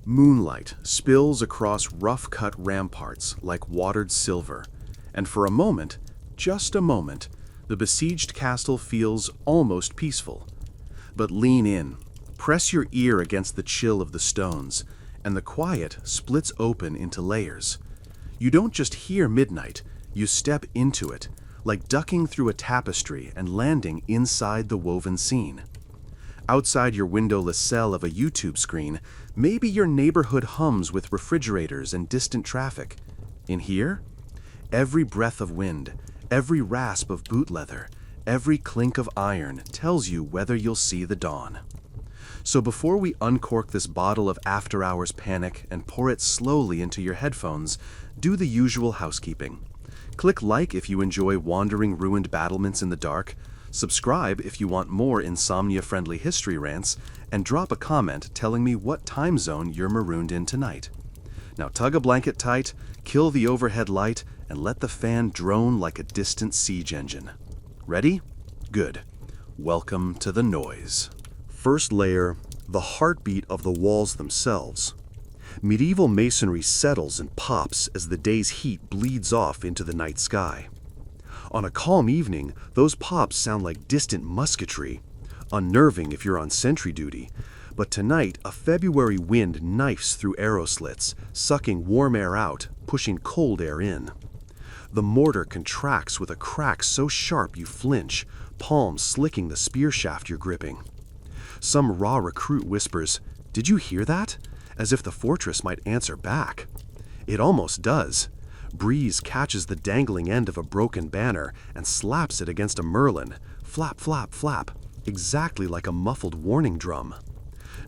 Moonlight spills across rough-cut ramparts like watered silver, and for a moment, just a moment, the besieged castle feels almost peaceful. But lean in, press your ear against the chill of the stones, and the quiet splits open into layers. You don't just hear midnight, you step into it, like ducking through a tapestry and landing inside the woven scene. Outside your windowless cell of a YouTube screen, maybe your neighborhood hums with refrigerators and distant traffic. In here, every breath of wind, every rasp of boot leather, every clink of iron tells you whether you'll see the dawn. So before we uncork this bottle of after-hours panic and pour it slowly into your headphones, do the usual housekeeping. Click like if you enjoy wandering ruined battlements in the dark, subscribe if you want more insomnia-friendly history rants, and drop a comment telling me what time zone you're marooned in tonight. Now tug a blanket tight, kill the overhead light, and let the fan drone like a distant siege engine. Ready? Good. Welcome to the noise. First layer, the heartbeat of the walls themselves. Medieval masonry settles and pops as the day's heat bleeds off into the night sky. On a calm evening, those pops sound like distant musketry, unnerving if you're on sentry duty. But tonight, a February wind knifes through arrow slits, sucking warm air out, pushing cold air in. The mortar contracts with a crack so sharp you flinch, palms slicking the spear shaft you're gripping. Some raw recruit whispers, "Did you hear that?" as if the fortress might answer back. It almost does. Breeze catches the dangling end of a broken banner and slaps it against a merlin, flap, flap, flap, exactly like a muffled warning drum.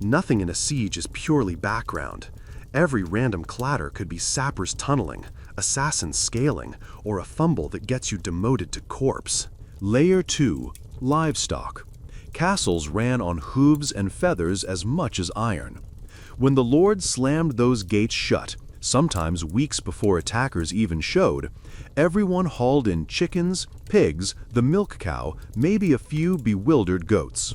Nothing in a siege is purely background. Every random clatter could be sappers tunneling, assassins scaling, or a fumble that gets you demoted to corpse. Layer 2. Livestock. Castles ran on hooves and feathers as much as iron. When the lord slammed those gates shut, sometimes weeks before attackers even showed, everyone hauled in chickens, pigs, the milk cow, maybe a few bewildered goats.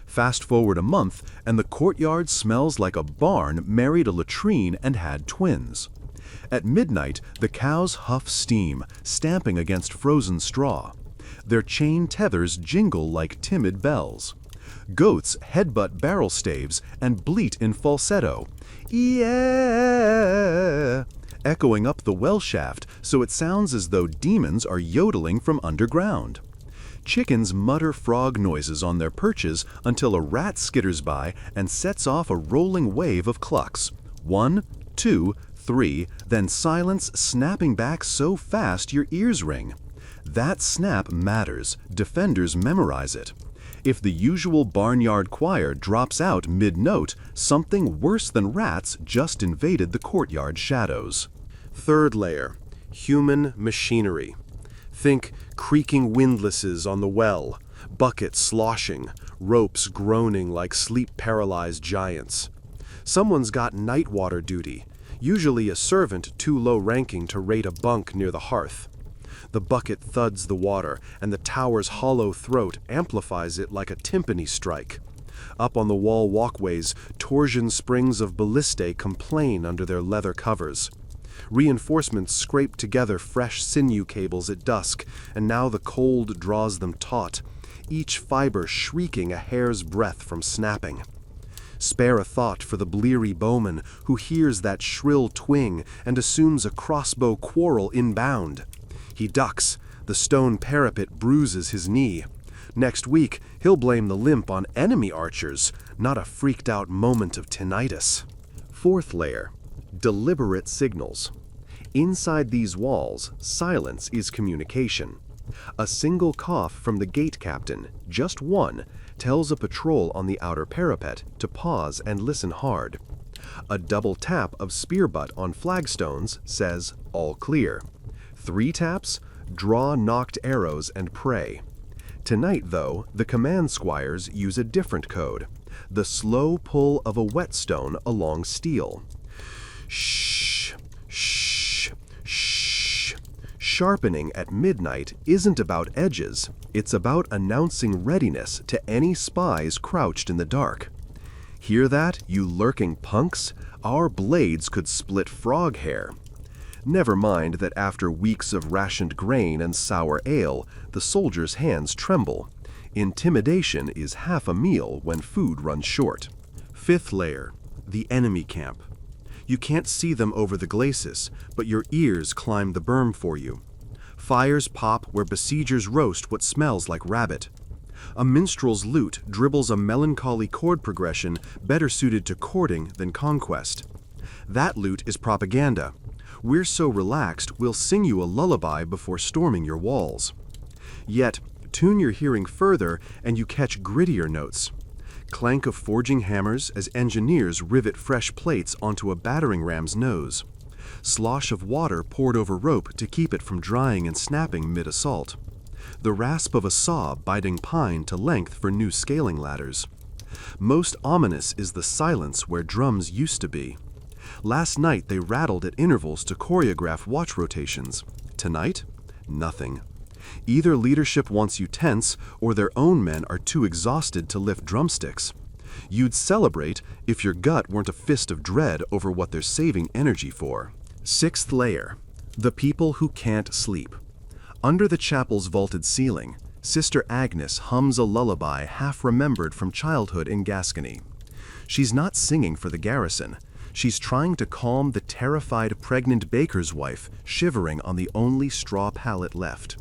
Fast forward a month, and the courtyard smells like a barn married a latrine and had twins. At midnight, the cows huff steam, stamping against frozen straw. Their chain tethers jingle like timid bells. Goats headbutt barrel staves and bleat in falsetto, "Yeah!" echoing up the well shaft so it sounds as though demons are yodeling from underground. Chickens mutter frog noises on their perches until a rat skitters by and sets off a rolling wave of clucks. 1, 2, 3, then silence snapping back so fast your ears ring. That snap matters. Defenders memorize it. If the usual barnyard choir drops out mid-note, something worse than rats just invaded the courtyard shadows. Third layer, human machinery. Think creaking windlasses on the well, buckets sloshing, ropes groaning like sleep-paralyzed giants. Someone's got night water duty, usually a servant too low-ranking to rate a bunk near the hearth. The bucket thuds the water, and the tower's hollow throat amplifies it like a timpani strike. Up on the wall walkways, torsion springs of ballistae complain under their leather covers. Reinforcements scrape together fresh sinew cables at dusk, and now the cold draws them taut, each fiber shrieking a hair's breadth from snapping. Spare a thought for the bleary bowman who hears that shrill twing and assumes a crossbow quarrel inbound. He ducks. The stone parapet bruises his knee. Next week, he'll blame the limp on enemy archers, not a freaked-out moment of tinnitus. Fourth layer, deliberate signals. Inside these walls, silence is communication. A single cough from the gate captain, just one, tells a patrol on the outer parapet to pause and listen hard. A double tap of spear butt on flagstones says, "All clear." 3 taps, draw knocked arrows and pray. Tonight, though, the command squires use a different code, the slow pull of a whetstone along steel. Shh, shh, shh. Sharpening at midnight isn't about edges, it's about announcing readiness to any spies crouched in the dark. Hear that, you lurking punks? Our blades could split frog hair. Never mind that after weeks of rationed grain and sour ale, the soldiers' hands tremble. Intimidation is half a meal when food runs short. Fifth layer, the enemy camp. You can't see them over the glacis, but your ears climb the berm for you. Fires pop where besiegers roast what smells like rabbit. A minstrel's lute dribbles a melancholy chord progression better suited to courting than conquest. That lute is propaganda. We're so relaxed, we'll sing you a lullaby before storming your walls. Yet, tune your hearing further and you catch grittier notes. Clank of forging hammers as engineers rivet fresh plates onto a battering ram's nose. Slosh of water poured over rope to keep it from drying and snapping mid-assault. The rasp of a saw biting pine to length for new scaling ladders. Most ominous is the silence where drums used to be. Last night they rattled at intervals to choreograph watch rotations. Tonight, nothing. Either leadership wants you tense, or their own men are too exhausted to lift drumsticks. You'd celebrate if your gut weren't a fist of dread over what they're saving energy for. Sixth layer, the people who can't sleep. Under the chapel's vaulted ceiling, Sister Agnes hums a lullaby half-remembered from childhood in Gascony. She's not singing for the garrison. She's trying to calm the terrified pregnant baker's wife shivering on the only straw pallet left.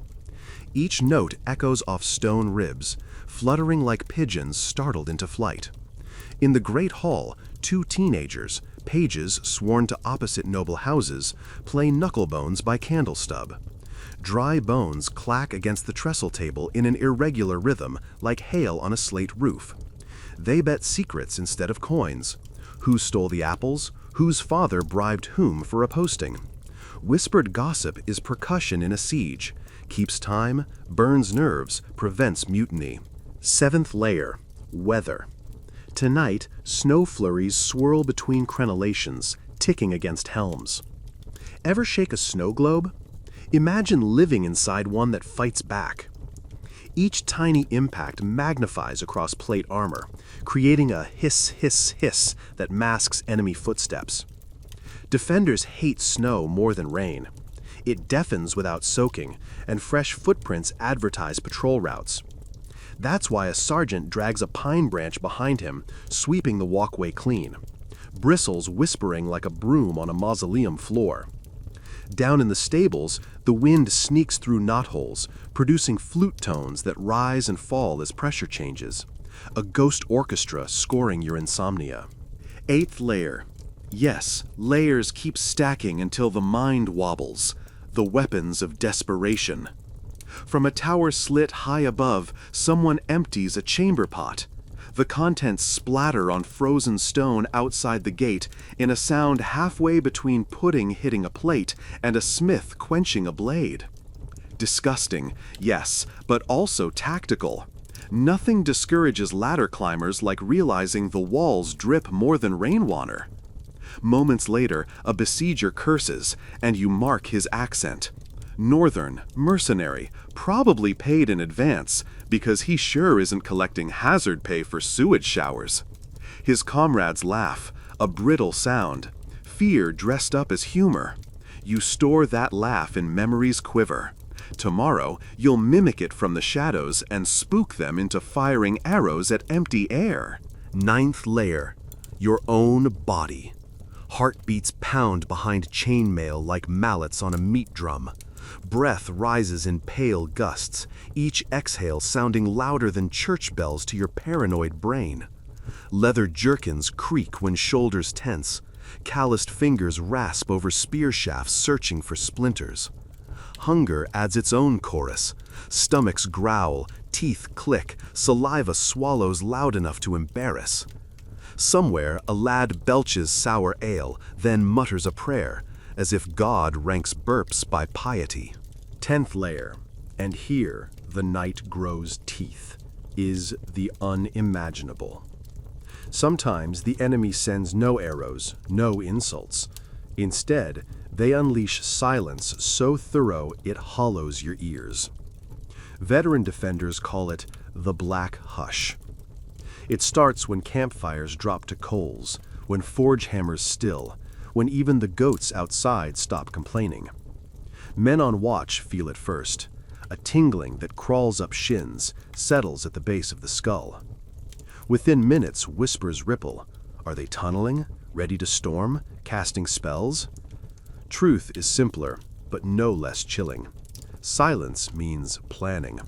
Each note echoes off stone ribs, fluttering like pigeons startled into flight. In the great hall, two teenagers, pages sworn to opposite noble houses, play knucklebones by candle stub. Dry bones clack against the trestle table in an irregular rhythm, like hail on a slate roof. They bet secrets instead of coins. Who stole the apples? Whose father bribed whom for a posting? Whispered gossip is percussion in a siege. Keeps time, burns nerves, prevents mutiny. Seventh layer, weather. Tonight, snow flurries swirl between crenellations, ticking against helms. Ever shake a snow globe? Imagine living inside one that fights back. Each tiny impact magnifies across plate armor, creating a hiss, hiss, hiss that masks enemy footsteps. Defenders hate snow more than rain. It deafens without soaking, and fresh footprints advertise patrol routes. That's why a sergeant drags a pine branch behind him, sweeping the walkway clean. Bristles whispering like a broom on a mausoleum floor. Down in the stables, the wind sneaks through knotholes, producing flute tones that rise and fall as pressure changes. A ghost orchestra scoring your insomnia. Eighth layer. Yes, layers keep stacking until the mind wobbles. The weapons of desperation. From a tower slit high above, someone empties a chamber pot. The contents splatter on frozen stone outside the gate in a sound halfway between pudding hitting a plate and a smith quenching a blade. Disgusting, yes, but also tactical. Nothing discourages ladder climbers like realizing the walls drip more than rainwater. Moments later, a besieger curses, and you mark his accent. Northern, mercenary, probably paid in advance, because he sure isn't collecting hazard pay for sewage showers. His comrades laugh, a brittle sound, fear dressed up as humor. You store that laugh in memory's quiver. Tomorrow, you'll mimic it from the shadows and spook them into firing arrows at empty air. Ninth layer, your own body. Heartbeats pound behind chainmail like mallets on a meat drum. Breath rises in pale gusts, each exhale sounding louder than church bells to your paranoid brain. Leather jerkins creak when shoulders tense. Calloused fingers rasp over spear shafts searching for splinters. Hunger adds its own chorus. Stomachs growl, teeth click, saliva swallows loud enough to embarrass. Somewhere, a lad belches sour ale, then mutters a prayer, as if God ranks burps by piety. 10th layer, and here the night grows teeth, is the unimaginable. Sometimes the enemy sends no arrows, no insults. Instead, they unleash silence so thorough it hollows your ears. Veteran defenders call it the black hush. It starts when campfires drop to coals, when forge hammers still, when even the goats outside stop complaining. Men on watch feel it first, a tingling that crawls up shins, settles at the base of the skull. Within minutes, whispers ripple. Are they tunneling, ready to storm, casting spells? Truth is simpler, but no less chilling. Silence means planning.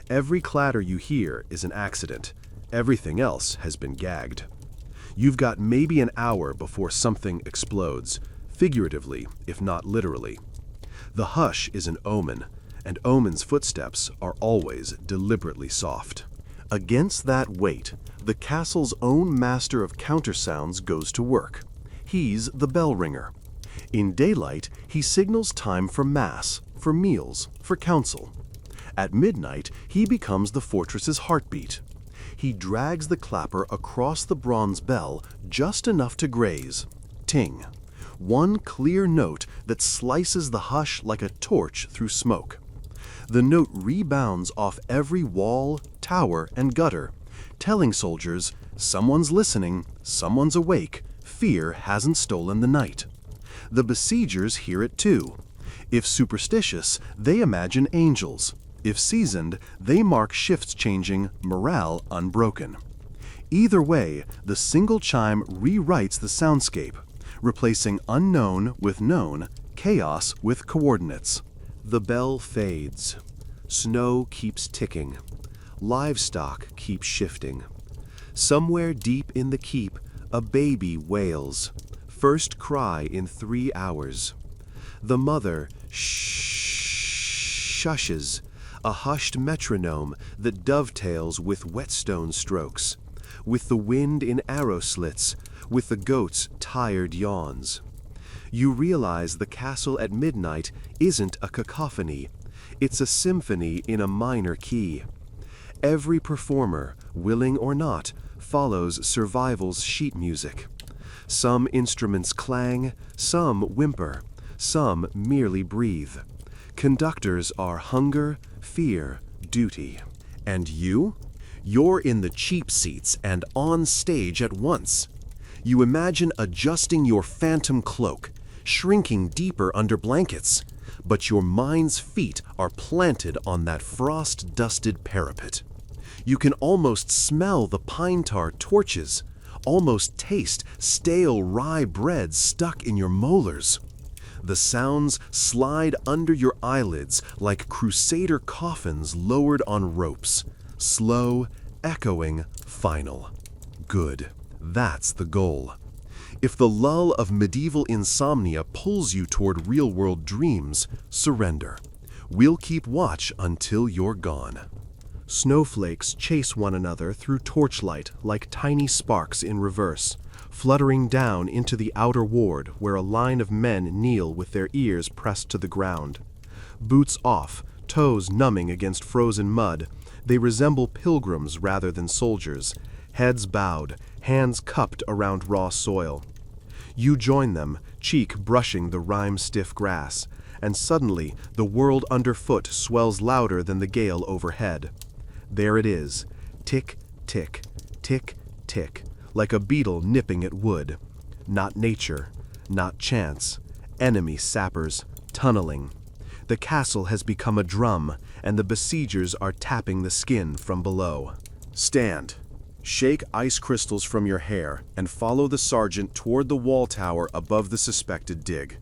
Every clatter you hear is an accident. Everything else has been gagged. You've got maybe an hour before something explodes, figuratively, if not literally. The hush is an omen, and omen's footsteps are always deliberately soft. Against that weight, the castle's own master of countersounds goes to work. He's the bell ringer. In daylight, he signals time for mass, for meals, for council. At midnight, he becomes the fortress's heartbeat. He drags the clapper across the bronze bell just enough to graze. Ting. One clear note that slices the hush like a torch through smoke. The note rebounds off every wall, tower, and gutter, telling soldiers, someone's listening, someone's awake, fear hasn't stolen the night. The besiegers hear it too. If superstitious, they imagine angels. If seasoned, they mark shifts changing, morale unbroken. Either way, the single chime rewrites the soundscape, replacing unknown with known, chaos with coordinates. The bell fades. Snow keeps ticking. Livestock keeps shifting. Somewhere deep in the keep, a baby wails. First cry in 3 hours. The mother shushes, a hushed metronome that dovetails with whetstone strokes, with the wind in arrow slits, with the goats' tired yawns. You realize the castle at midnight isn't a cacophony, it's a symphony in a minor key. Every performer, willing or not, follows survival's sheet music. Some instruments clang, some whimper, some merely breathe. Conductors are hunger, fear, duty. And you? You're in the cheap seats and on stage at once. You imagine adjusting your phantom cloak, shrinking deeper under blankets, but your mind's feet are planted on that frost-dusted parapet. You can almost smell the pine tar torches, almost taste stale rye bread stuck in your molars. The sounds slide under your eyelids like crusader coffins lowered on ropes. Slow, echoing, final. Good. That's the goal. If the lull of medieval insomnia pulls you toward real-world dreams, surrender. We'll keep watch until you're gone. Snowflakes chase one another through torchlight like tiny sparks in reverse, fluttering down into the outer ward where a line of men kneel with their ears pressed to the ground. Boots off, toes numbing against frozen mud, they resemble pilgrims rather than soldiers, heads bowed, hands cupped around raw soil. You join them, cheek brushing the rime-stiff grass, and suddenly the world underfoot swells louder than the gale overhead. There it is, tick, tick, tick, tick, like a beetle nipping at wood. Not nature, not chance, enemy sappers, tunneling. The castle has become a drum, and the besiegers are tapping the skin from below. Stand. Shake ice crystals from your hair and follow the sergeant toward the wall tower above the suspected dig.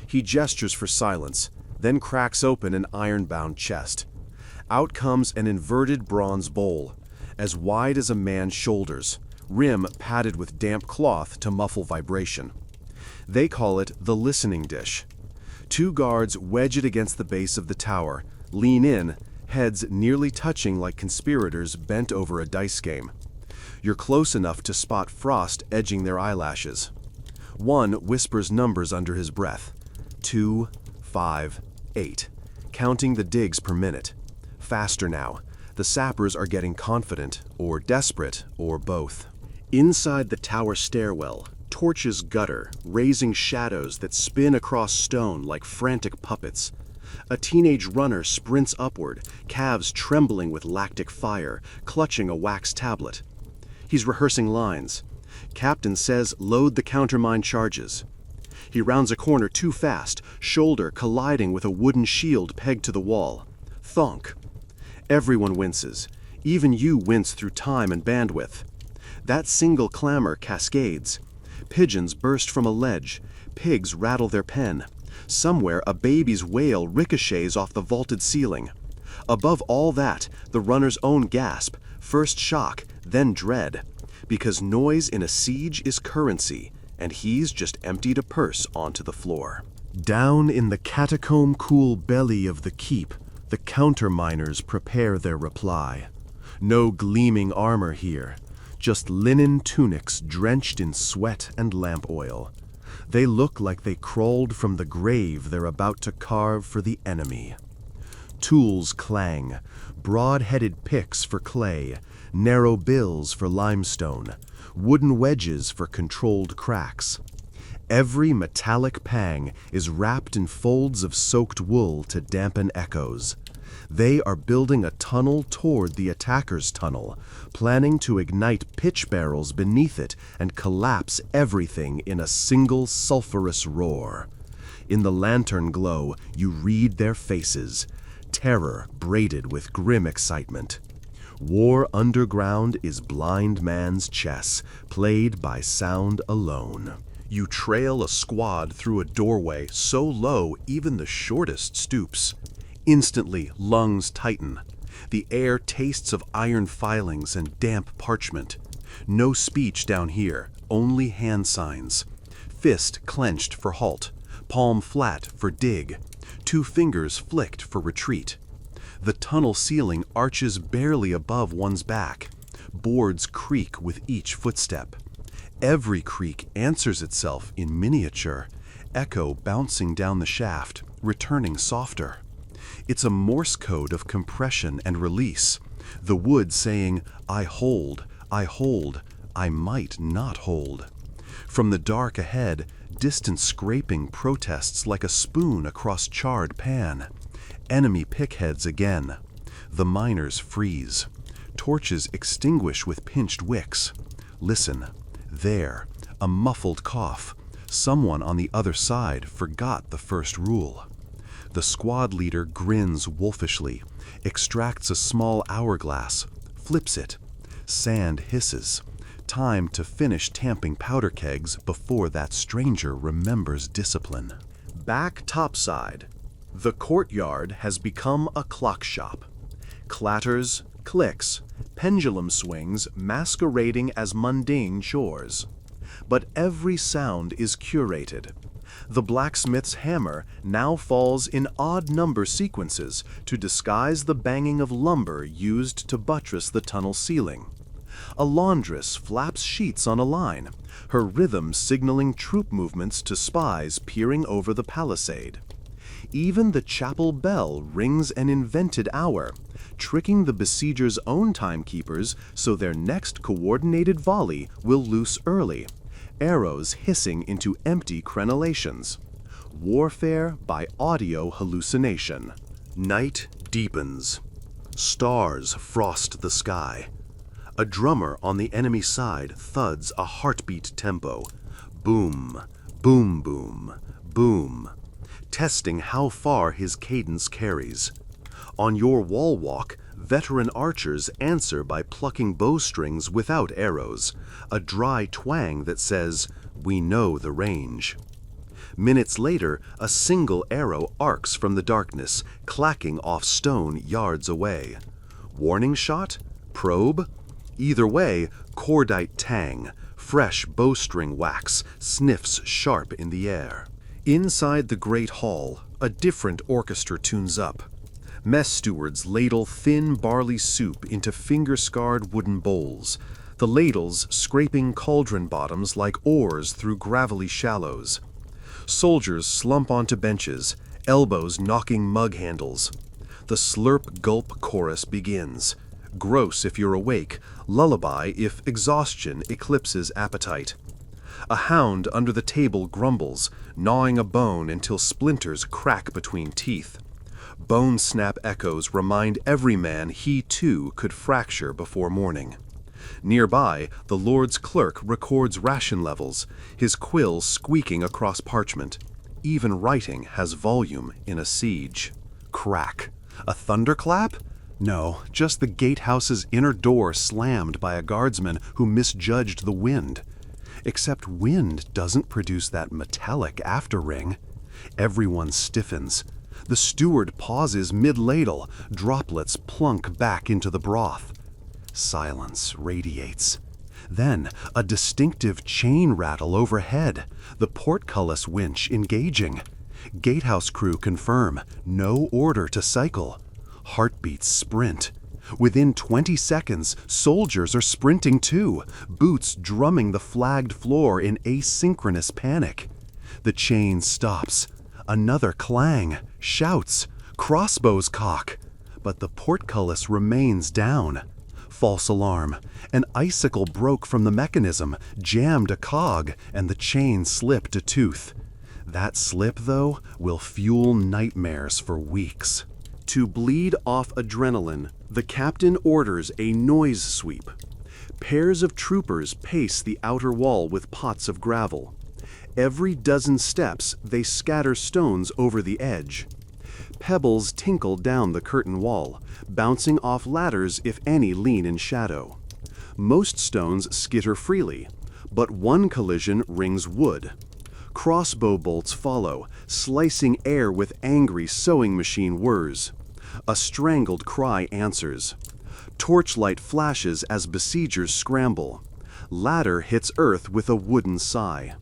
He gestures for silence, then cracks open an iron-bound chest. Out comes an inverted bronze bowl, as wide as a man's shoulders, rim padded with damp cloth to muffle vibration. They call it the listening dish. 2 guards wedge it against the base of the tower, lean in, heads nearly touching like conspirators bent over a dice game. You're close enough to spot frost edging their eyelashes. One whispers numbers under his breath. 2, 5, 8, counting the digs per minute. Faster now. The sappers are getting confident, or desperate, or both. Inside the tower stairwell, torches gutter, raising shadows that spin across stone like frantic puppets. A teenage runner sprints upward, calves trembling with lactic fire, clutching a wax tablet. He's rehearsing lines. Captain says load the countermine charges. He rounds a corner too fast, shoulder colliding with a wooden shield pegged to the wall. Thunk. Everyone winces. Even you wince through time and bandwidth. That single clamor cascades. Pigeons burst from a ledge. Pigs rattle their pen. Somewhere a baby's wail ricochets off the vaulted ceiling. Above all that, the runner's own gasp, first shock, then dread. Because noise in a siege is currency, and he's just emptied a purse onto the floor. Down in the catacomb-cool belly of the keep, the counterminers prepare their reply. No gleaming armor here, just linen tunics drenched in sweat and lamp oil. They look like they crawled from the grave they're about to carve for the enemy. Tools clang, broad-headed picks for clay, narrow bills for limestone, wooden wedges for controlled cracks. Every metallic pang is wrapped in folds of soaked wool to dampen echoes. They are building a tunnel toward the attacker's tunnel, planning to ignite pitch barrels beneath it and collapse everything in a single sulphurous roar. In the lantern glow, you read their faces, terror braided with grim excitement. War underground is blind man's chess, played by sound alone. You trail a squad through a doorway so low even the shortest stoops. Instantly, lungs tighten. The air tastes of iron filings and damp parchment. No speech down here, only hand signs. Fist clenched for halt, palm flat for dig, 2 fingers flicked for retreat. The tunnel ceiling arches barely above one's back. Boards creak with each footstep. Every creak answers itself in miniature, echo bouncing down the shaft, returning softer. It's a Morse code of compression and release, the wood saying, I hold, I might not hold. From the dark ahead, distant scraping protests like a spoon across charred pan. Enemy pickheads again. The miners freeze. Torches extinguish with pinched wicks. Listen. There, a muffled cough. Someone on the other side forgot the first rule. The squad leader grins wolfishly, extracts a small hourglass, flips it. Sand hisses. Time to finish tamping powder kegs before that stranger remembers discipline. Back topside. The courtyard has become a clock shop. Clatters, clicks, pendulum swings masquerading as mundane chores. But every sound is curated. The blacksmith's hammer now falls in odd number sequences to disguise the banging of lumber used to buttress the tunnel ceiling. A laundress flaps sheets on a line, her rhythm signaling troop movements to spies peering over the palisade. Even the chapel bell rings an invented hour, tricking the besiegers' own timekeepers so their next coordinated volley will loose early, arrows hissing into empty crenellations. Warfare by audio hallucination. Night deepens. Stars frost the sky. A drummer on the enemy side thuds a heartbeat tempo. Boom, boom, boom, boom. Testing how far his cadence carries. On your wall walk, veteran archers answer by plucking bowstrings without arrows, a dry twang that says, "We know the range." Minutes later, a single arrow arcs from the darkness, clacking off stone yards away. Warning shot? Probe? Either way, cordite tang, fresh bowstring wax, sniffs sharp in the air. Inside the great hall, a different orchestra tunes up. Mess stewards ladle thin barley soup into finger-scarred wooden bowls, the ladles scraping cauldron bottoms like oars through gravelly shallows. Soldiers slump onto benches, elbows knocking mug handles. The slurp-gulp chorus begins. Gross if you're awake, lullaby if exhaustion eclipses appetite. A hound under the table grumbles, gnawing a bone until splinters crack between teeth. Bone snap echoes remind every man he too could fracture before morning. Nearby, the Lord's clerk records ration levels, his quill squeaking across parchment. Even writing has volume in a siege. Crack. A thunderclap? No, just the gatehouse's inner door slammed by a guardsman who misjudged the wind. Except wind doesn't produce that metallic afterring. Everyone stiffens. The steward pauses mid-ladle, droplets plunk back into the broth. Silence radiates. Then, a distinctive chain rattle overhead, the portcullis winch engaging. Gatehouse crew confirm, no order to cycle. Heartbeats sprint. Within 20 seconds, soldiers are sprinting too, boots drumming the flagged floor in asynchronous panic. The chain stops. Another clang, shouts, crossbows cock. But the portcullis remains down. False alarm. An icicle broke from the mechanism, jammed a cog, and the chain slipped a tooth. That slip, though, will fuel nightmares for weeks. To bleed off adrenaline, the captain orders a noise sweep. Pairs of troopers pace the outer wall with pots of gravel. Every dozen steps, they scatter stones over the edge. Pebbles tinkle down the curtain wall, bouncing off ladders if any lean in shadow. Most stones skitter freely, but one collision rings wood. Crossbow bolts follow, slicing air with angry sewing machine whirs. A strangled cry answers. Torchlight flashes as besiegers scramble. Ladder hits earth with a wooden sigh.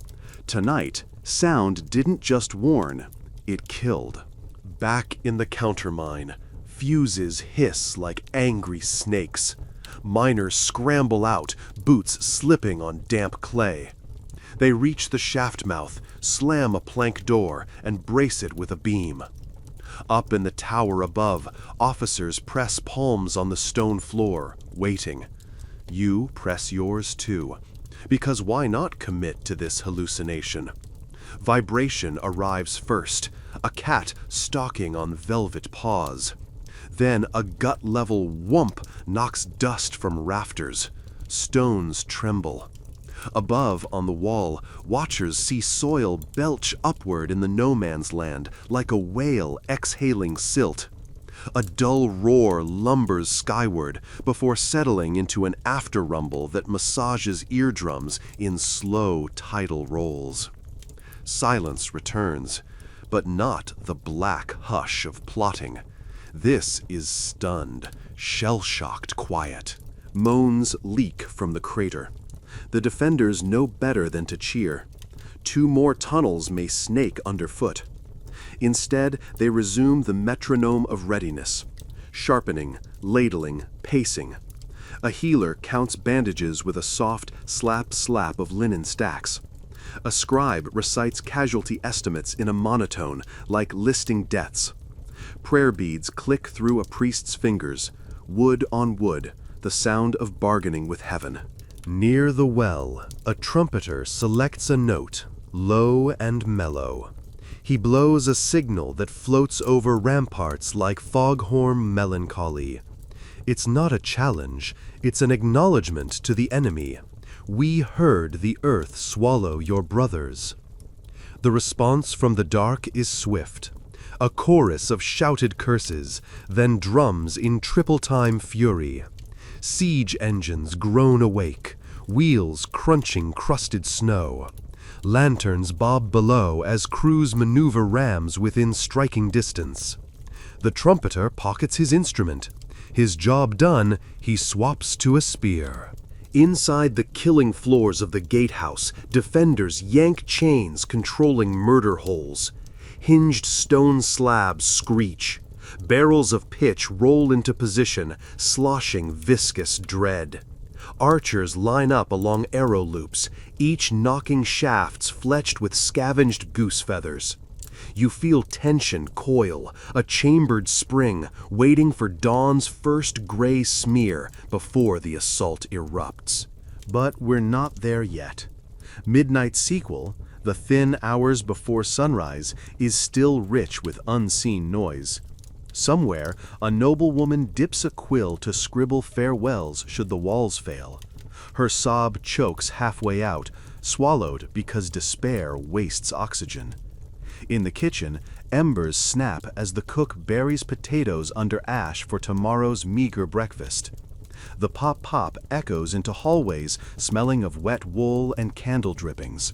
Tonight, sound didn't just warn, it killed. Back in the countermine, fuses hiss like angry snakes. Miners scramble out, boots slipping on damp clay. They reach the shaft mouth, slam a plank door, and brace it with a beam. Up in the tower above, officers press palms on the stone floor, waiting. You press yours too, because why not commit to this hallucination? Vibration arrives first, a cat stalking on velvet paws. Then a gut-level whump knocks dust from rafters. Stones tremble. Above, on the wall, watchers see soil belch upward in the no-man's land like a whale exhaling silt. A dull roar lumbers skyward before settling into an after-rumble that massages eardrums in slow tidal rolls. Silence returns, but not the black hush of plotting. This is stunned, shell-shocked quiet. Moans leak from the crater. The defenders know better than to cheer. 2 more tunnels may snake underfoot. Instead, they resume the metronome of readiness. Sharpening, ladling, pacing. A healer counts bandages with a soft slap-slap of linen stacks. A scribe recites casualty estimates in a monotone, like listing deaths. Prayer beads click through a priest's fingers, wood on wood, the sound of bargaining with heaven. Near the well, a trumpeter selects a note, low and mellow. He blows a signal that floats over ramparts like foghorn melancholy. It's not a challenge, it's an acknowledgement to the enemy. We heard the earth swallow your brothers. The response from the dark is swift. A chorus of shouted curses, then drums in triple-time fury. Siege engines groan awake, wheels crunching crusted snow. Lanterns bob below as crews maneuver rams within striking distance. The trumpeter pockets his instrument. His job done, he swaps to a spear. Inside the killing floors of the gatehouse, defenders yank chains controlling murder holes. Hinged stone slabs screech. Barrels of pitch roll into position, sloshing viscous dread. Archers line up along arrow loops, each knocking shafts fletched with scavenged goose feathers. You feel tension coil, a chambered spring, waiting for dawn's first gray smear before the assault erupts. But we're not there yet. Midnight Sequel, the thin hours before sunrise, is still rich with unseen noise. Somewhere, a noblewoman dips a quill to scribble farewells should the walls fail. Her sob chokes halfway out, swallowed because despair wastes oxygen. In the kitchen, embers snap as the cook buries potatoes under ash for tomorrow's meager breakfast. The pop-pop echoes into hallways smelling of wet wool and candle drippings.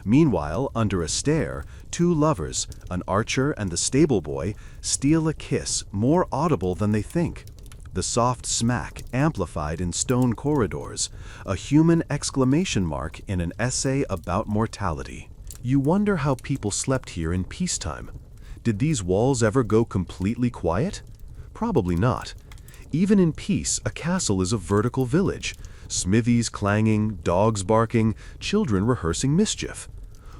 Meanwhile, under a stair, two lovers, an archer and the stable boy, steal a kiss more audible than they think. The soft smack amplified in stone corridors, a human exclamation mark in an essay about mortality. You wonder how people slept here in peacetime. Did these walls ever go completely quiet? Probably not. Even in peace, a castle is a vertical village. Smithies clanging, dogs barking, children rehearsing mischief.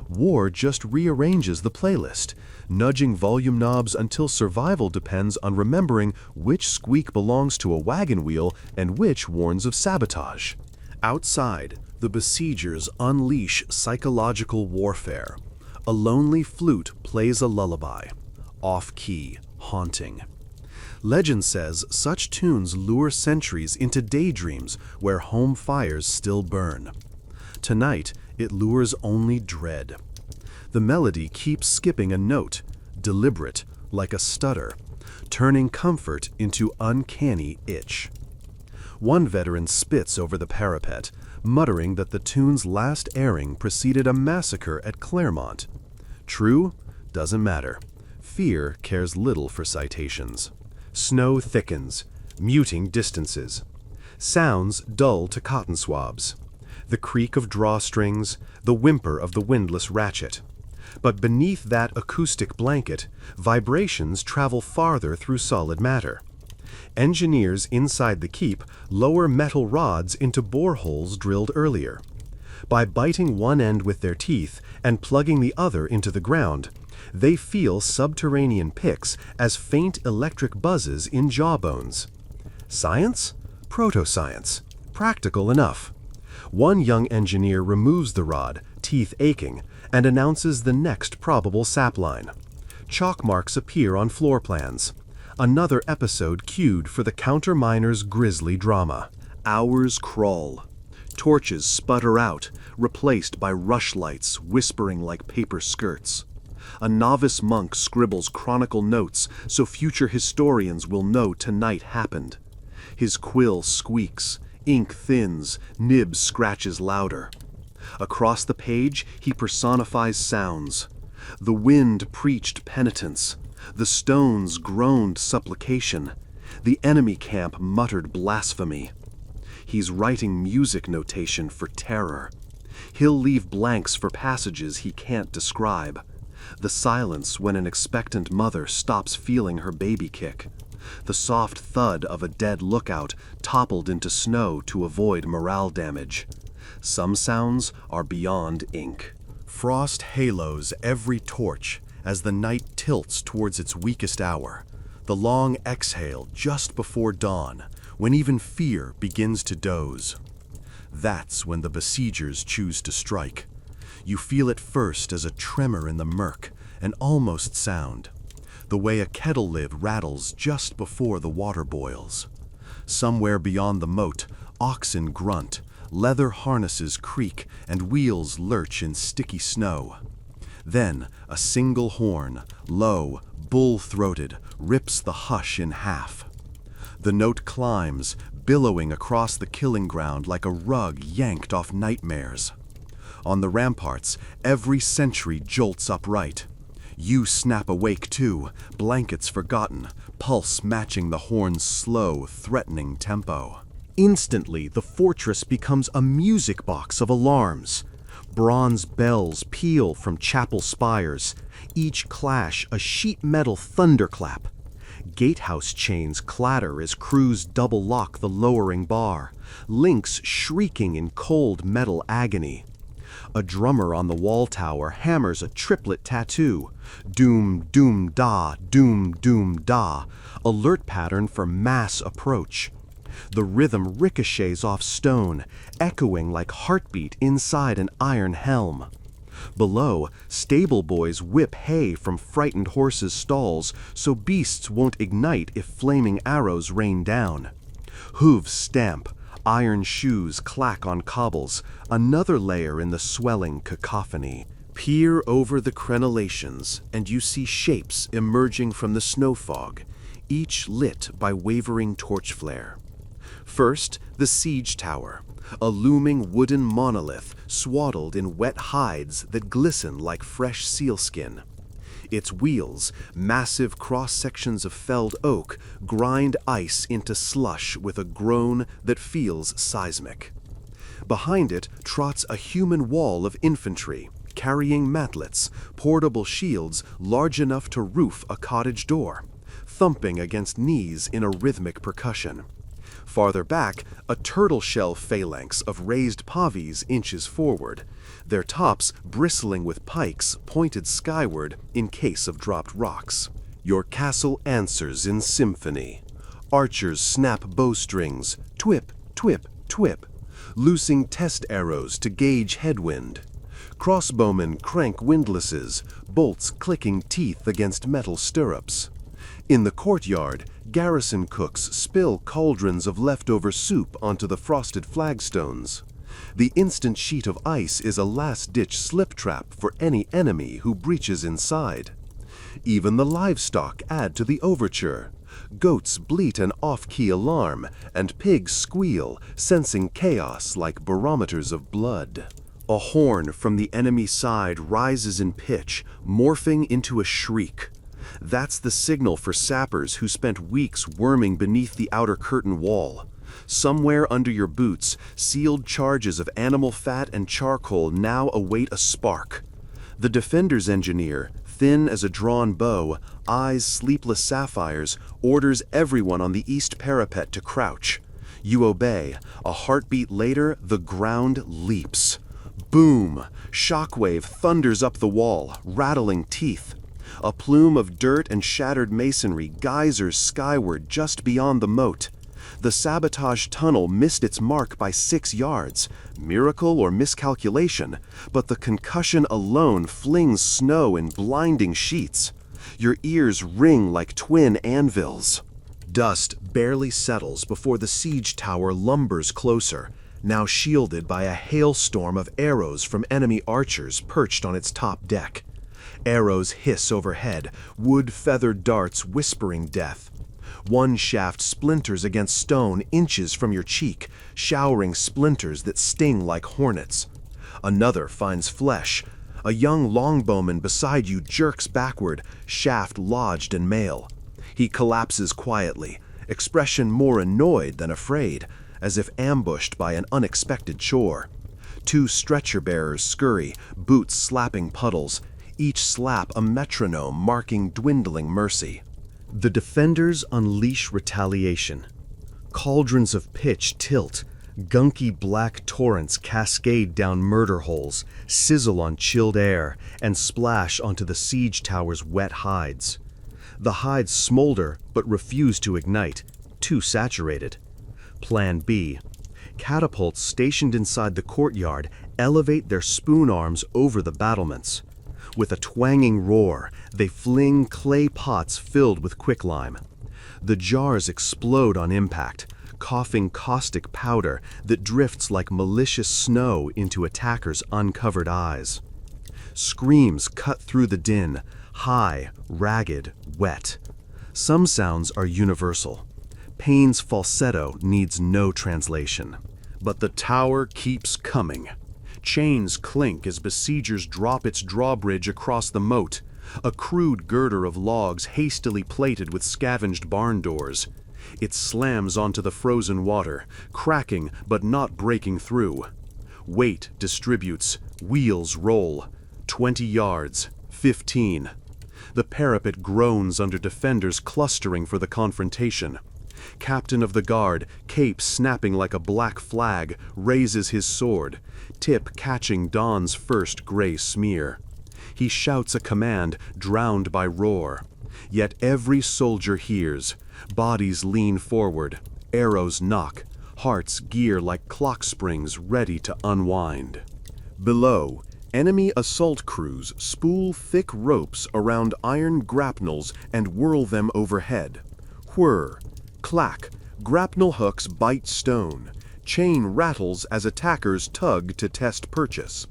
War just rearranges the playlist, nudging volume knobs until survival depends on remembering which squeak belongs to a wagon wheel and which warns of sabotage. Outside, the besiegers unleash psychological warfare. A lonely flute plays a lullaby, off-key, haunting. Legend says such tunes lure sentries into daydreams where home fires still burn. Tonight, it lures only dread. The melody keeps skipping a note, deliberate, like a stutter, turning comfort into uncanny itch. One veteran spits over the parapet, muttering that the tune's last airing preceded a massacre at Claremont. True? Doesn't matter. Fear cares little for citations. Snow thickens, muting distances. Sounds dull to cotton swabs. The creak of drawstrings, the whimper of the windlass ratchet. But beneath that acoustic blanket, vibrations travel farther through solid matter. Engineers inside the keep lower metal rods into boreholes drilled earlier. By biting one end with their teeth and plugging the other into the ground, they feel subterranean picks as faint electric buzzes in jawbones. Science? Proto-science. Practical enough. One young engineer removes the rod, teeth aching, and announces the next probable sapline. Chalk marks appear on floor plans. Another episode cued for the counterminer's grisly drama. Hours crawl. Torches sputter out, replaced by rushlights whispering like paper skirts. A novice monk scribbles chronicle notes so future historians will know tonight happened. His quill squeaks, ink thins, nib scratches louder. Across the page, he personifies sounds. The wind preached penitence. The stones groaned supplication. The enemy camp muttered blasphemy. He's writing music notation for terror. He'll leave blanks for passages he can't describe. The silence when an expectant mother stops feeling her baby kick. The soft thud of a dead lookout toppled into snow to avoid morale damage. Some sounds are beyond ink. Frost halos every torch as the night tilts towards its weakest hour. The long exhale just before dawn, when even fear begins to doze. That's when the besiegers choose to strike. You feel it first as a tremor in the murk, an almost sound. The way a kettle lid rattles just before the water boils. Somewhere beyond the moat, oxen grunt, leather harnesses creak, and wheels lurch in sticky snow. Then, a single horn, low, bull-throated, rips the hush in half. The note climbs, billowing across the killing ground like a rug yanked off nightmares. On the ramparts, every sentry jolts upright. You snap awake too, blankets forgotten, pulse matching the horn's slow, threatening tempo. Instantly, the fortress becomes a music box of alarms. Bronze bells peal from chapel spires, each clash a sheet metal thunderclap. Gatehouse chains clatter as crews double lock the lowering bar, links shrieking in cold metal agony. A drummer on the wall tower hammers a triplet tattoo, doom, doom, da, doom, doom, da, alert pattern for mass approach. The rhythm ricochets off stone, echoing like heartbeat inside an iron helm. Below, stable boys whip hay from frightened horses' stalls so beasts won't ignite if flaming arrows rain down. Hooves stamp, iron shoes clack on cobbles, another layer in the swelling cacophony. Peer over the crenellations, and you see shapes emerging from the snow fog, each lit by wavering torch flare. First, the siege tower, a looming wooden monolith swaddled in wet hides that glisten like fresh sealskin. Its wheels, massive cross-sections of felled oak, grind ice into slush with a groan that feels seismic. Behind it trots a human wall of infantry, carrying matlets, portable shields large enough to roof a cottage door, thumping against knees in a rhythmic percussion. Farther back, a turtle shell phalanx of raised pavis inches forward, their tops bristling with pikes pointed skyward in case of dropped rocks. Your castle answers in symphony. Archers snap bowstrings, twip, twip, twip, loosing test arrows to gauge headwind. Crossbowmen crank windlasses, bolts clicking teeth against metal stirrups. In the courtyard, garrison cooks spill cauldrons of leftover soup onto the frosted flagstones. The instant sheet of ice is a last-ditch slip trap for any enemy who breaches inside. Even the livestock add to the overture. Goats bleat an off-key alarm, and pigs squeal, sensing chaos like barometers of blood. A horn from the enemy side rises in pitch, morphing into a shriek. That's the signal for sappers who spent weeks worming beneath the outer curtain wall. Somewhere under your boots, sealed charges of animal fat and charcoal now await a spark. The defender's engineer, thin as a drawn bow, eyes sleepless sapphires, orders everyone on the east parapet to crouch. You obey. A heartbeat later, the ground leaps. Boom! Shockwave thunders up the wall, rattling teeth. A plume of dirt and shattered masonry geysers skyward just beyond the moat. The sabotage tunnel missed its mark by 6 yards. Miracle or miscalculation, but the concussion alone flings snow in blinding sheets. Your ears ring like twin anvils. Dust barely settles before the siege tower lumbers closer, now shielded by a hailstorm of arrows from enemy archers perched on its top deck. Arrows hiss overhead, wood-feathered darts whispering death. One shaft splinters against stone inches from your cheek, showering splinters that sting like hornets. Another finds flesh. A young longbowman beside you jerks backward, shaft lodged in mail. He collapses quietly, expression more annoyed than afraid, as if ambushed by an unexpected chore. 2 stretcher-bearers scurry, boots slapping puddles, each slap a metronome marking dwindling mercy. The defenders unleash retaliation. Cauldrons of pitch tilt, gunky black torrents cascade down murder holes, sizzle on chilled air, and splash onto the siege tower's wet hides. The hides smolder but refuse to ignite, too saturated. Plan B. Catapults stationed inside the courtyard elevate their spoon arms over the battlements. With a twanging roar, they fling clay pots filled with quicklime. The jars explode on impact, coughing caustic powder that drifts like malicious snow into attackers' uncovered eyes. Screams cut through the din, high, ragged, wet. Some sounds are universal. Pain's falsetto needs no translation. But the tower keeps coming. Chains clink as besiegers drop its drawbridge across the moat, a crude girder of logs hastily plated with scavenged barn doors. It slams onto the frozen water, cracking but not breaking through. Weight distributes, wheels roll. 20 yards, 15. The parapet groans under defenders clustering for the confrontation. Captain of the guard, cape snapping like a black flag, raises his sword, tip catching dawn's first gray smear. He shouts a command, drowned by roar. Yet every soldier hears. Bodies lean forward, arrows knock, hearts gear like clock springs ready to unwind. Below, Enemy assault crews spool thick ropes around iron grapnels and whirl them overhead. Whir, clack, grapnel hooks bite stone. Chain rattles as attackers tug to test purchase.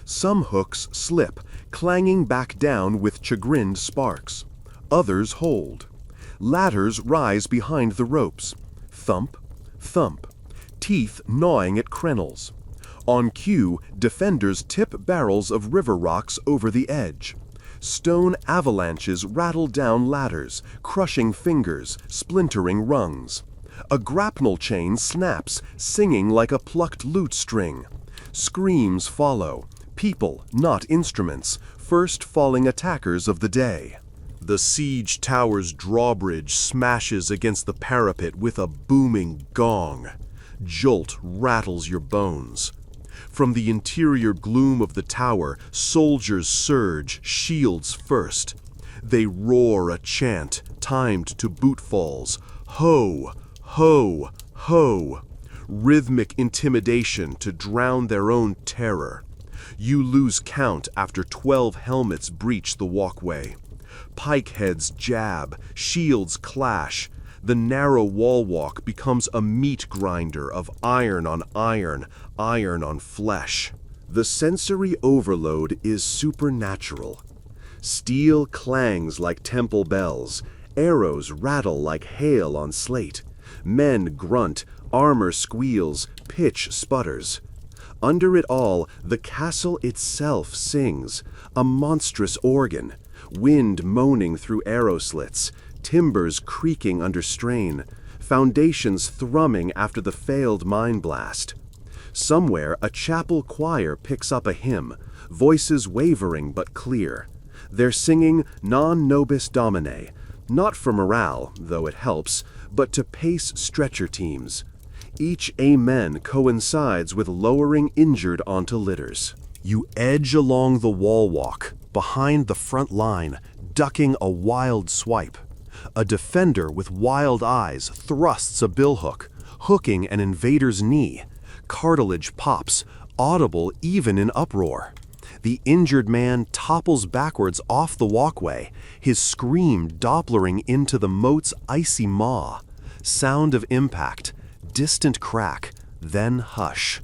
Some hooks slip, clanging back down with chagrined sparks. Others hold. Ladders rise behind the ropes. Thump, thump. Teeth gnawing at crenels. On cue, defenders tip barrels of river rocks over the edge. Stone avalanches rattle down ladders, crushing fingers, splintering rungs. A grapnel chain snaps, singing like a plucked lute string. Screams follow. People, not instruments, first falling attackers of the day. The siege tower's drawbridge smashes against the parapet with a booming gong. Jolt rattles your bones. From the interior gloom of the tower, soldiers surge, shields first. They roar a chant, timed to bootfalls. Ho, ho, ho. Rhythmic intimidation to drown their own terror. You lose count after 12 helmets breach the walkway. Pike heads jab, shields clash. The narrow wall walk becomes a meat grinder of iron on iron, iron on flesh. The sensory overload is supernatural. Steel clangs like temple bells. Arrows rattle like hail on slate. Men grunt, armor squeals, pitch sputters. Under it all, the castle itself sings, a monstrous organ, wind moaning through arrow slits, timbers creaking under strain, foundations thrumming after the failed mine blast. Somewhere, a chapel choir picks up a hymn, voices wavering but clear. They're singing Non Nobis Domine, not for morale, though it helps, but to pace stretcher teams. Each amen coincides with lowering injured onto litters. You edge along the wall walk, behind the front line, ducking a wild swipe. A defender with wild eyes thrusts a billhook, hooking an invader's knee. Cartilage pops, audible even in uproar. The injured man topples backwards off the walkway, his scream dopplering into the moat's icy maw. Sound of impact, distant crack, then hush.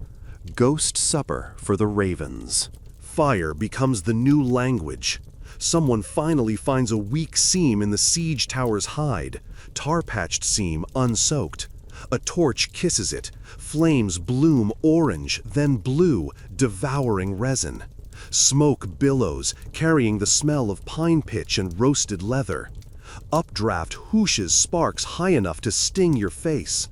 Ghost supper for the ravens. Fire becomes the new language. Someone finally finds a weak seam in the siege tower's hide, tar-patched seam unsoaked. A torch kisses it. Flames bloom orange, then blue, devouring resin. Smoke billows, carrying the smell of pine pitch and roasted leather. Updraft whooshes sparks high enough to sting your face.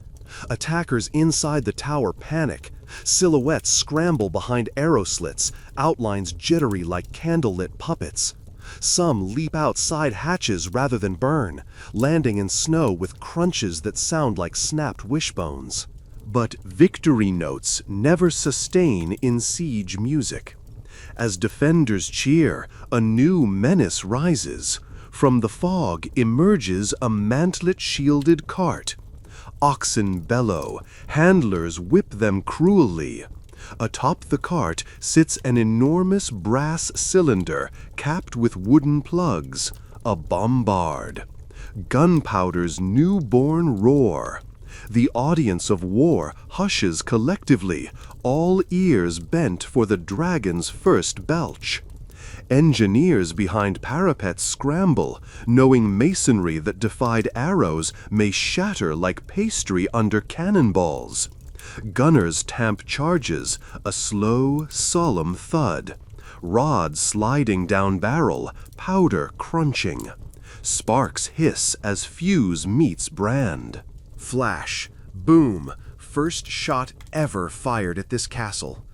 Attackers inside the tower panic. Silhouettes scramble behind arrow slits, outlines jittery like candlelit puppets. Some leap out side hatches rather than burn, landing in snow with crunches that sound like snapped wishbones. But victory notes never sustain in siege music. As defenders cheer, a new menace rises. From the fog emerges a mantlet-shielded cart. Oxen bellow, handlers whip them cruelly. Atop the cart sits an enormous brass cylinder capped with wooden plugs, a bombard. Gunpowder's newborn roar. The audience of war hushes collectively, all ears bent for the dragon's first belch. Engineers behind parapets scramble, knowing masonry that defied arrows may shatter like pastry under cannonballs. Gunners tamp charges, a slow, solemn thud. Rods sliding down barrel, powder crunching. Sparks hiss as fuse meets brand. Flash, boom, first shot ever fired at this castle.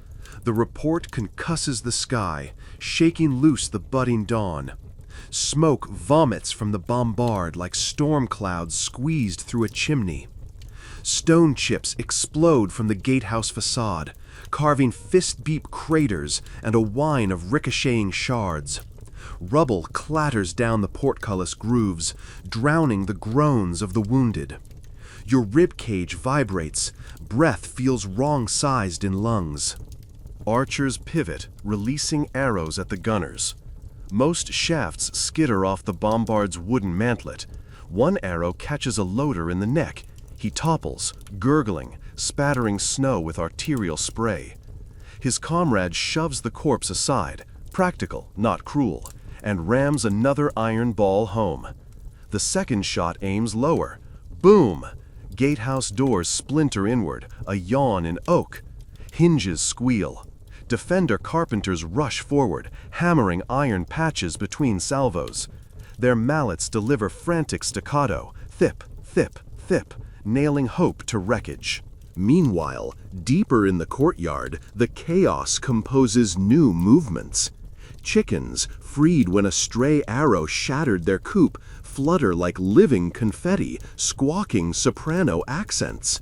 The report concusses the sky, shaking loose the budding dawn. Smoke vomits from the bombard like storm clouds squeezed through a chimney. Stone chips explode from the gatehouse facade, carving fist-deep craters and a whine of ricocheting shards. Rubble clatters down the portcullis grooves, drowning the groans of the wounded. Your rib cage vibrates, breath feels wrong-sized in lungs. Archers pivot, releasing arrows at the gunners. Most shafts skitter off the bombard's wooden mantlet. One arrow catches a loader in the neck. He topples, gurgling, spattering snow with arterial spray. His comrade shoves the corpse aside, practical, not cruel, and rams another iron ball home. The second shot aims lower. Boom! Gatehouse doors splinter inward, a yawn in oak. Hinges squeal. Defender carpenters rush forward, hammering iron patches between salvos. Their mallets deliver frantic staccato, thip, thip, thip, nailing hope to wreckage. Meanwhile, deeper in the courtyard, the chaos composes new movements. Chickens, freed when a stray arrow shattered their coop, flutter like living confetti, squawking soprano accents.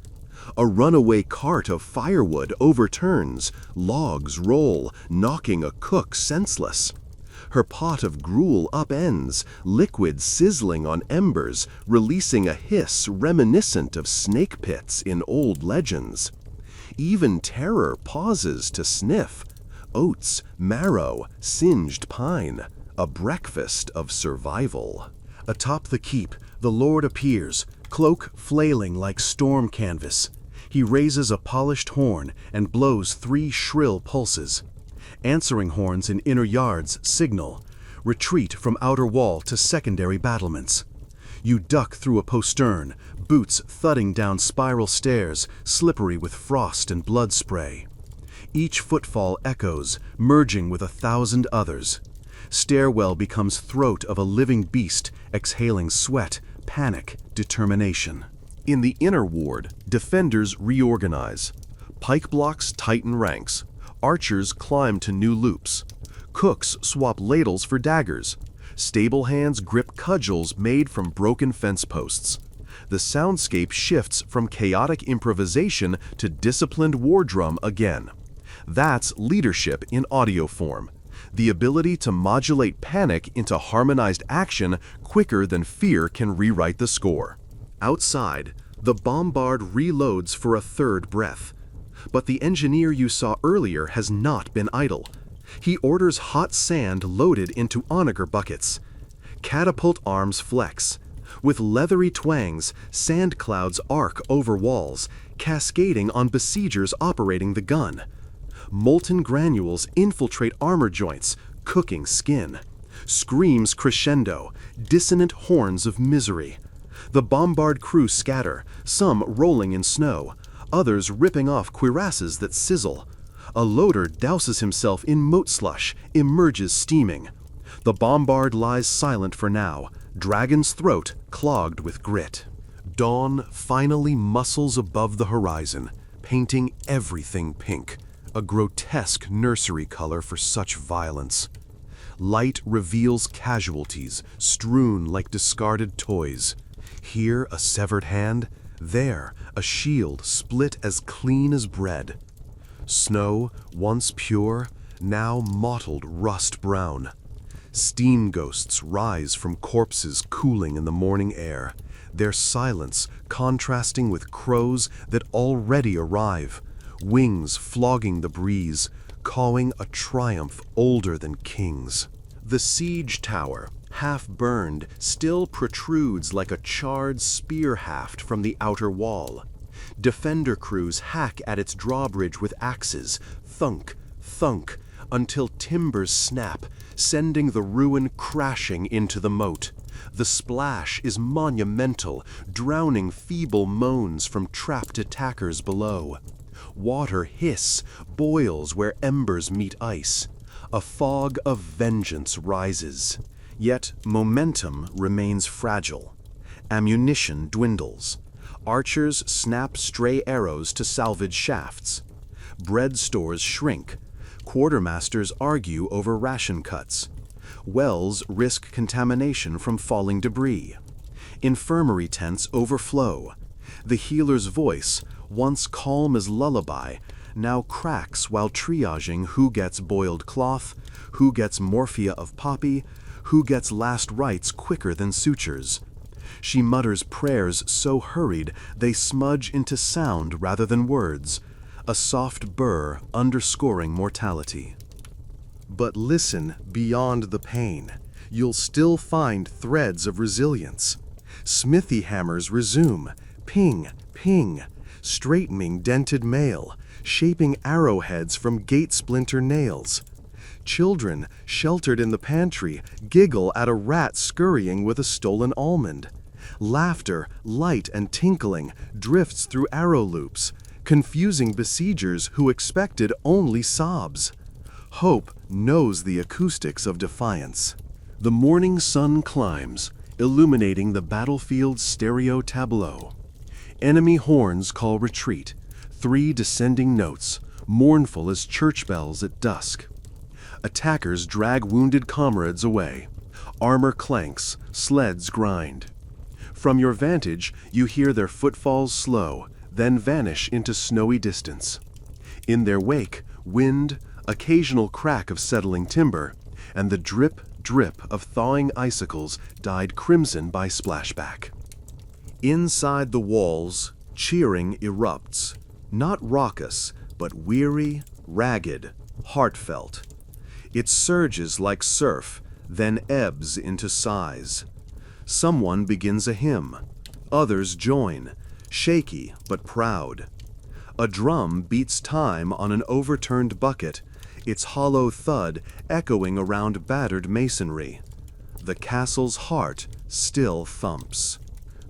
A runaway cart of firewood overturns, logs roll, knocking a cook senseless. Her pot of gruel upends, liquid sizzling on embers, releasing a hiss reminiscent of snake pits in old legends. Even terror pauses to sniff. Oats, marrow, singed pine, a breakfast of survival. Atop the keep, the Lord appears, cloak flailing like storm canvas. He raises a polished horn and blows 3 shrill pulses. Answering horns in inner yards signal retreat from outer wall to secondary battlements. You duck through a postern, boots thudding down spiral stairs, slippery with frost and blood spray. Each footfall echoes, merging with 1,000 others. Stairwell becomes throat of a living beast, exhaling sweat, panic, determination. In the inner ward, defenders reorganize. Pike blocks tighten ranks. Archers climb to new loops. Cooks swap ladles for daggers. Stable hands grip cudgels made from broken fence posts. The soundscape shifts from chaotic improvisation to disciplined war drum again. That's leadership in audio form. The ability to modulate panic into harmonized action quicker than fear can rewrite the score. Outside, the bombard reloads for a third breath. But the engineer you saw earlier has not been idle. He orders hot sand loaded into onager buckets. Catapult arms flex. With leathery twangs, sand clouds arc over walls, cascading on besiegers operating the gun. Molten granules infiltrate armor joints, cooking skin. Screams crescendo, dissonant horns of misery. The bombard crew scatter, some rolling in snow, others ripping off cuirasses that sizzle. A loader douses himself in moat slush, emerges steaming. The bombard lies silent for now, dragon's throat clogged with grit. Dawn finally muscles above the horizon, painting everything pink, a grotesque nursery color for such violence. Light reveals casualties, strewn like discarded toys. Here a severed hand, there a shield split as clean as bread. Snow, once pure, now mottled rust brown. Steam ghosts rise from corpses cooling in the morning air, their silence contrasting with crows that already arrive, wings flogging the breeze, cawing a triumph older than kings. The siege tower, half burned, still protrudes like a charred spear haft from the outer wall. Defender crews hack at its drawbridge with axes, thunk, thunk, until timbers snap, sending the ruin crashing into the moat. The splash is monumental, drowning feeble moans from trapped attackers below. Water hiss, boils where embers meet ice. A fog of vengeance rises. Yet momentum remains fragile. Ammunition dwindles. Archers snap stray arrows to salvage shafts. Bread stores shrink. Quartermasters argue over ration cuts. Wells risk contamination from falling debris. Infirmary tents overflow. The healer's voice, once calm as lullaby, now cracks while triaging who gets boiled cloth, who gets morphia of poppy, who gets last rites quicker than sutures. She mutters prayers so hurried they smudge into sound rather than words, a soft burr underscoring mortality. But listen beyond the pain. You'll still find threads of resilience. Smithy hammers resume, ping, ping, straightening dented mail, shaping arrowheads from gate splinter nails. Children, sheltered in the pantry, giggle at a rat scurrying with a stolen almond. Laughter, light and tinkling, drifts through arrow loops, confusing besiegers who expected only sobs. Hope knows the acoustics of defiance. The morning sun climbs, illuminating the battlefield's stereo tableau. Enemy horns call retreat, 3 descending notes, mournful as church bells at dusk. Attackers drag wounded comrades away. Armor clanks, sleds grind. From your vantage, you hear their footfalls slow, then vanish into snowy distance. In their wake, wind, occasional crack of settling timber, and the drip, drip of thawing icicles dyed crimson by splashback. Inside the walls, cheering erupts, not raucous, but weary, ragged, heartfelt. It surges like surf, then ebbs into sighs. Someone begins a hymn. Others join, shaky but proud. A drum beats time on an overturned bucket, its hollow thud echoing around battered masonry. The castle's heart still thumps.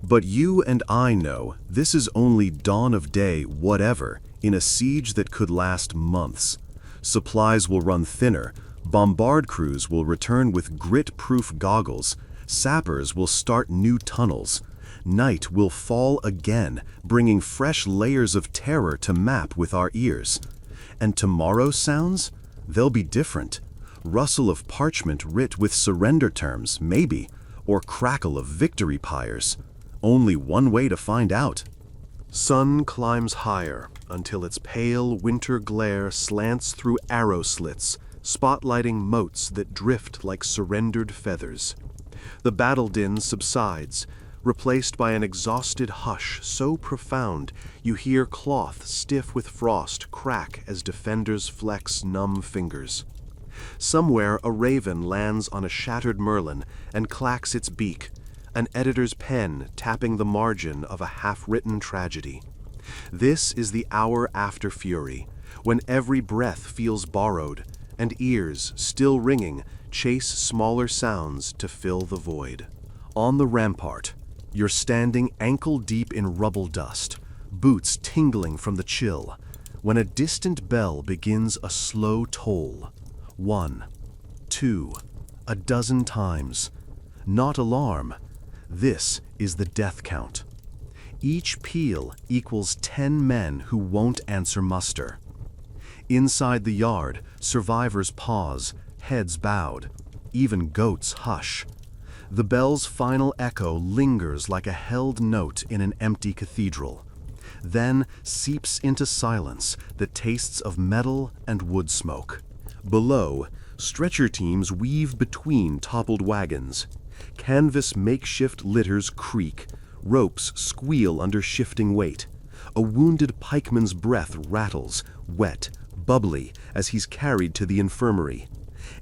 But you and I know this is only dawn of day whatever in a siege that could last months. Supplies will run thinner, bombard crews will return with grit-proof goggles, sappers will start new tunnels. Night will fall again, bringing fresh layers of terror to map with our ears. And tomorrow's sounds? They'll be different. Rustle of parchment writ with surrender terms, maybe, or crackle of victory pyres. Only one way to find out. Sun climbs higher until its pale winter glare slants through arrow slits, spotlighting motes that drift like surrendered feathers. The battle din subsides, replaced by an exhausted hush so profound you hear cloth stiff with frost crack as defenders flex numb fingers. Somewhere a raven lands on a shattered merlin and clacks its beak, an editor's pen tapping the margin of a half-written tragedy. This is the hour after fury, when every breath feels borrowed, and ears, still ringing, chase smaller sounds to fill the void. On the rampart, you're standing ankle-deep in rubble dust, boots tingling from the chill, when a distant bell begins a slow toll. 1, 2, a dozen times. Not alarm. This is the death count. Each peal equals 10 men who won't answer muster. Inside the yard, survivors pause, heads bowed. Even goats hush. The bell's final echo lingers like a held note in an empty cathedral, then seeps into silence that tastes of metal and wood smoke. Below, stretcher teams weave between toppled wagons. Canvas makeshift litters creak, ropes squeal under shifting weight. A wounded pikeman's breath rattles, wet, bubbly, as he's carried to the infirmary.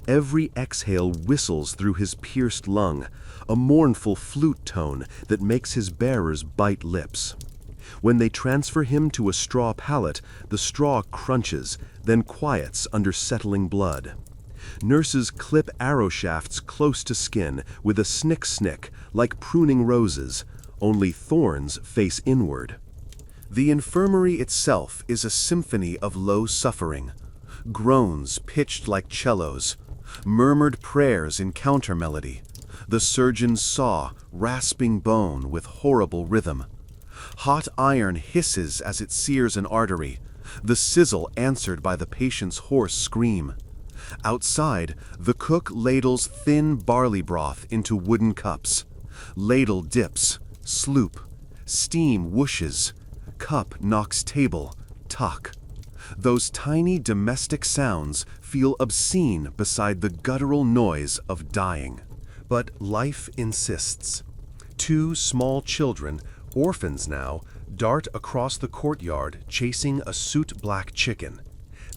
Every exhale whistles through his pierced lung, a mournful flute tone that makes his bearers bite lips. When they transfer him to a straw pallet, the straw crunches, then quiets under settling blood. Nurses clip arrow shafts close to skin with a snick-snick, like pruning roses, only thorns face inward. The infirmary itself is a symphony of low suffering. Groans pitched like cellos, murmured prayers in countermelody. The surgeon's saw, rasping bone with horrible rhythm. Hot iron hisses as it sears an artery, the sizzle answered by the patient's hoarse scream. Outside, the cook ladles thin barley broth into wooden cups. Ladle dips, sloop, steam whooshes, cup knocks table, tuck. Those tiny domestic sounds feel obscene beside the guttural noise of dying. But life insists. 2 small children, orphans now, dart across the courtyard chasing a soot-black chicken.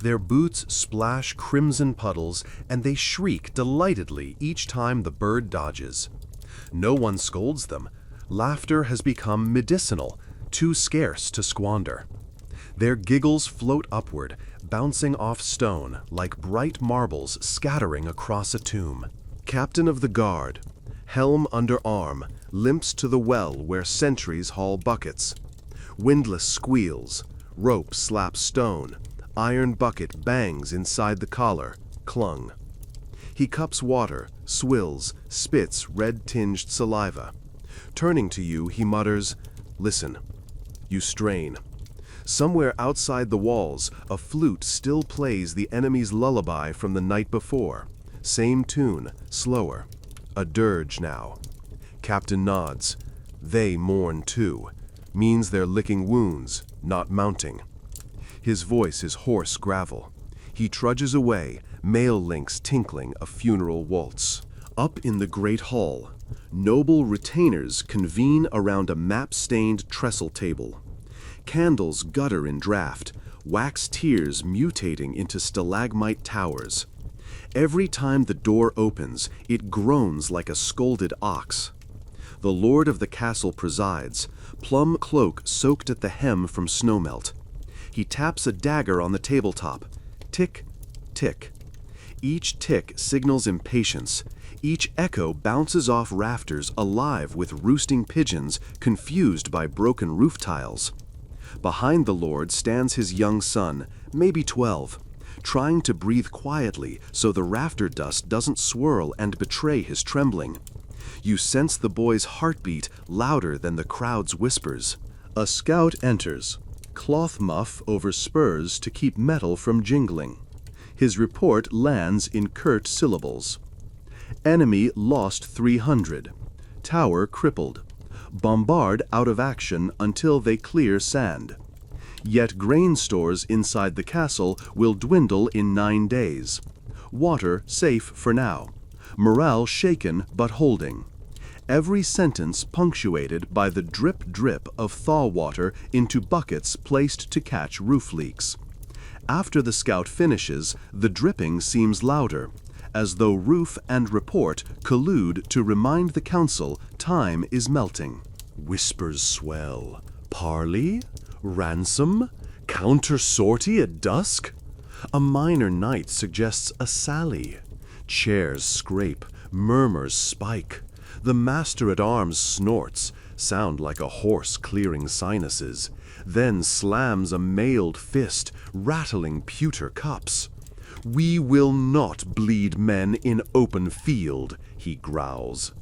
Their boots splash crimson puddles, and they shriek delightedly each time the bird dodges. No one scolds them. Laughter has become medicinal, too scarce to squander. Their giggles float upward, bouncing off stone like bright marbles scattering across a tomb. Captain of the guard, helm under arm, limps to the well where sentries haul buckets. Windlass squeals, rope slaps stone, iron bucket bangs inside the collar, clung. He cups water, swills, spits red-tinged saliva. Turning to you, he mutters, "Listen." You strain. Somewhere outside the walls, a flute still plays the enemy's lullaby from the night before. Same tune, slower. A dirge now. Captain nods. They mourn too. Means they're licking wounds, not mounting. His voice is hoarse gravel. He trudges away, mail links tinkling a funeral waltz. Up in the great hall, noble retainers convene around a map-stained trestle table. Candles gutter in draught, wax tears mutating into stalagmite towers. Every time the door opens, it groans like a scolded ox. The lord of the castle presides, plum cloak soaked at the hem from snowmelt. He taps a dagger on the tabletop. Tick, tick. Each tick signals impatience. Each echo bounces off rafters alive with roosting pigeons confused by broken roof tiles. Behind the lord stands his young son, maybe 12, trying to breathe quietly so the rafter dust doesn't swirl and betray his trembling. You sense the boy's heartbeat louder than the crowd's whispers. A scout enters, cloth muff over spurs to keep metal from jingling. His report lands in curt syllables. Enemy lost 300. Tower crippled. Bombard out of action until they clear sand. Yet grain stores inside the castle will dwindle in 9 days. Water safe for now. Morale shaken but holding. Every sentence punctuated by the drip-drip of thaw water into buckets placed to catch roof leaks. After the scout finishes, the dripping seems louder, as though roof and report collude to remind the council time is melting. Whispers swell. Parley? Ransom? Counter-sortie at dusk? A minor night suggests a sally. Chairs scrape, murmurs spike. The master-at-arms snorts, sound like a horse clearing sinuses, then slams a mailed fist, rattling pewter cups. "We will not bleed men in open field," he growls.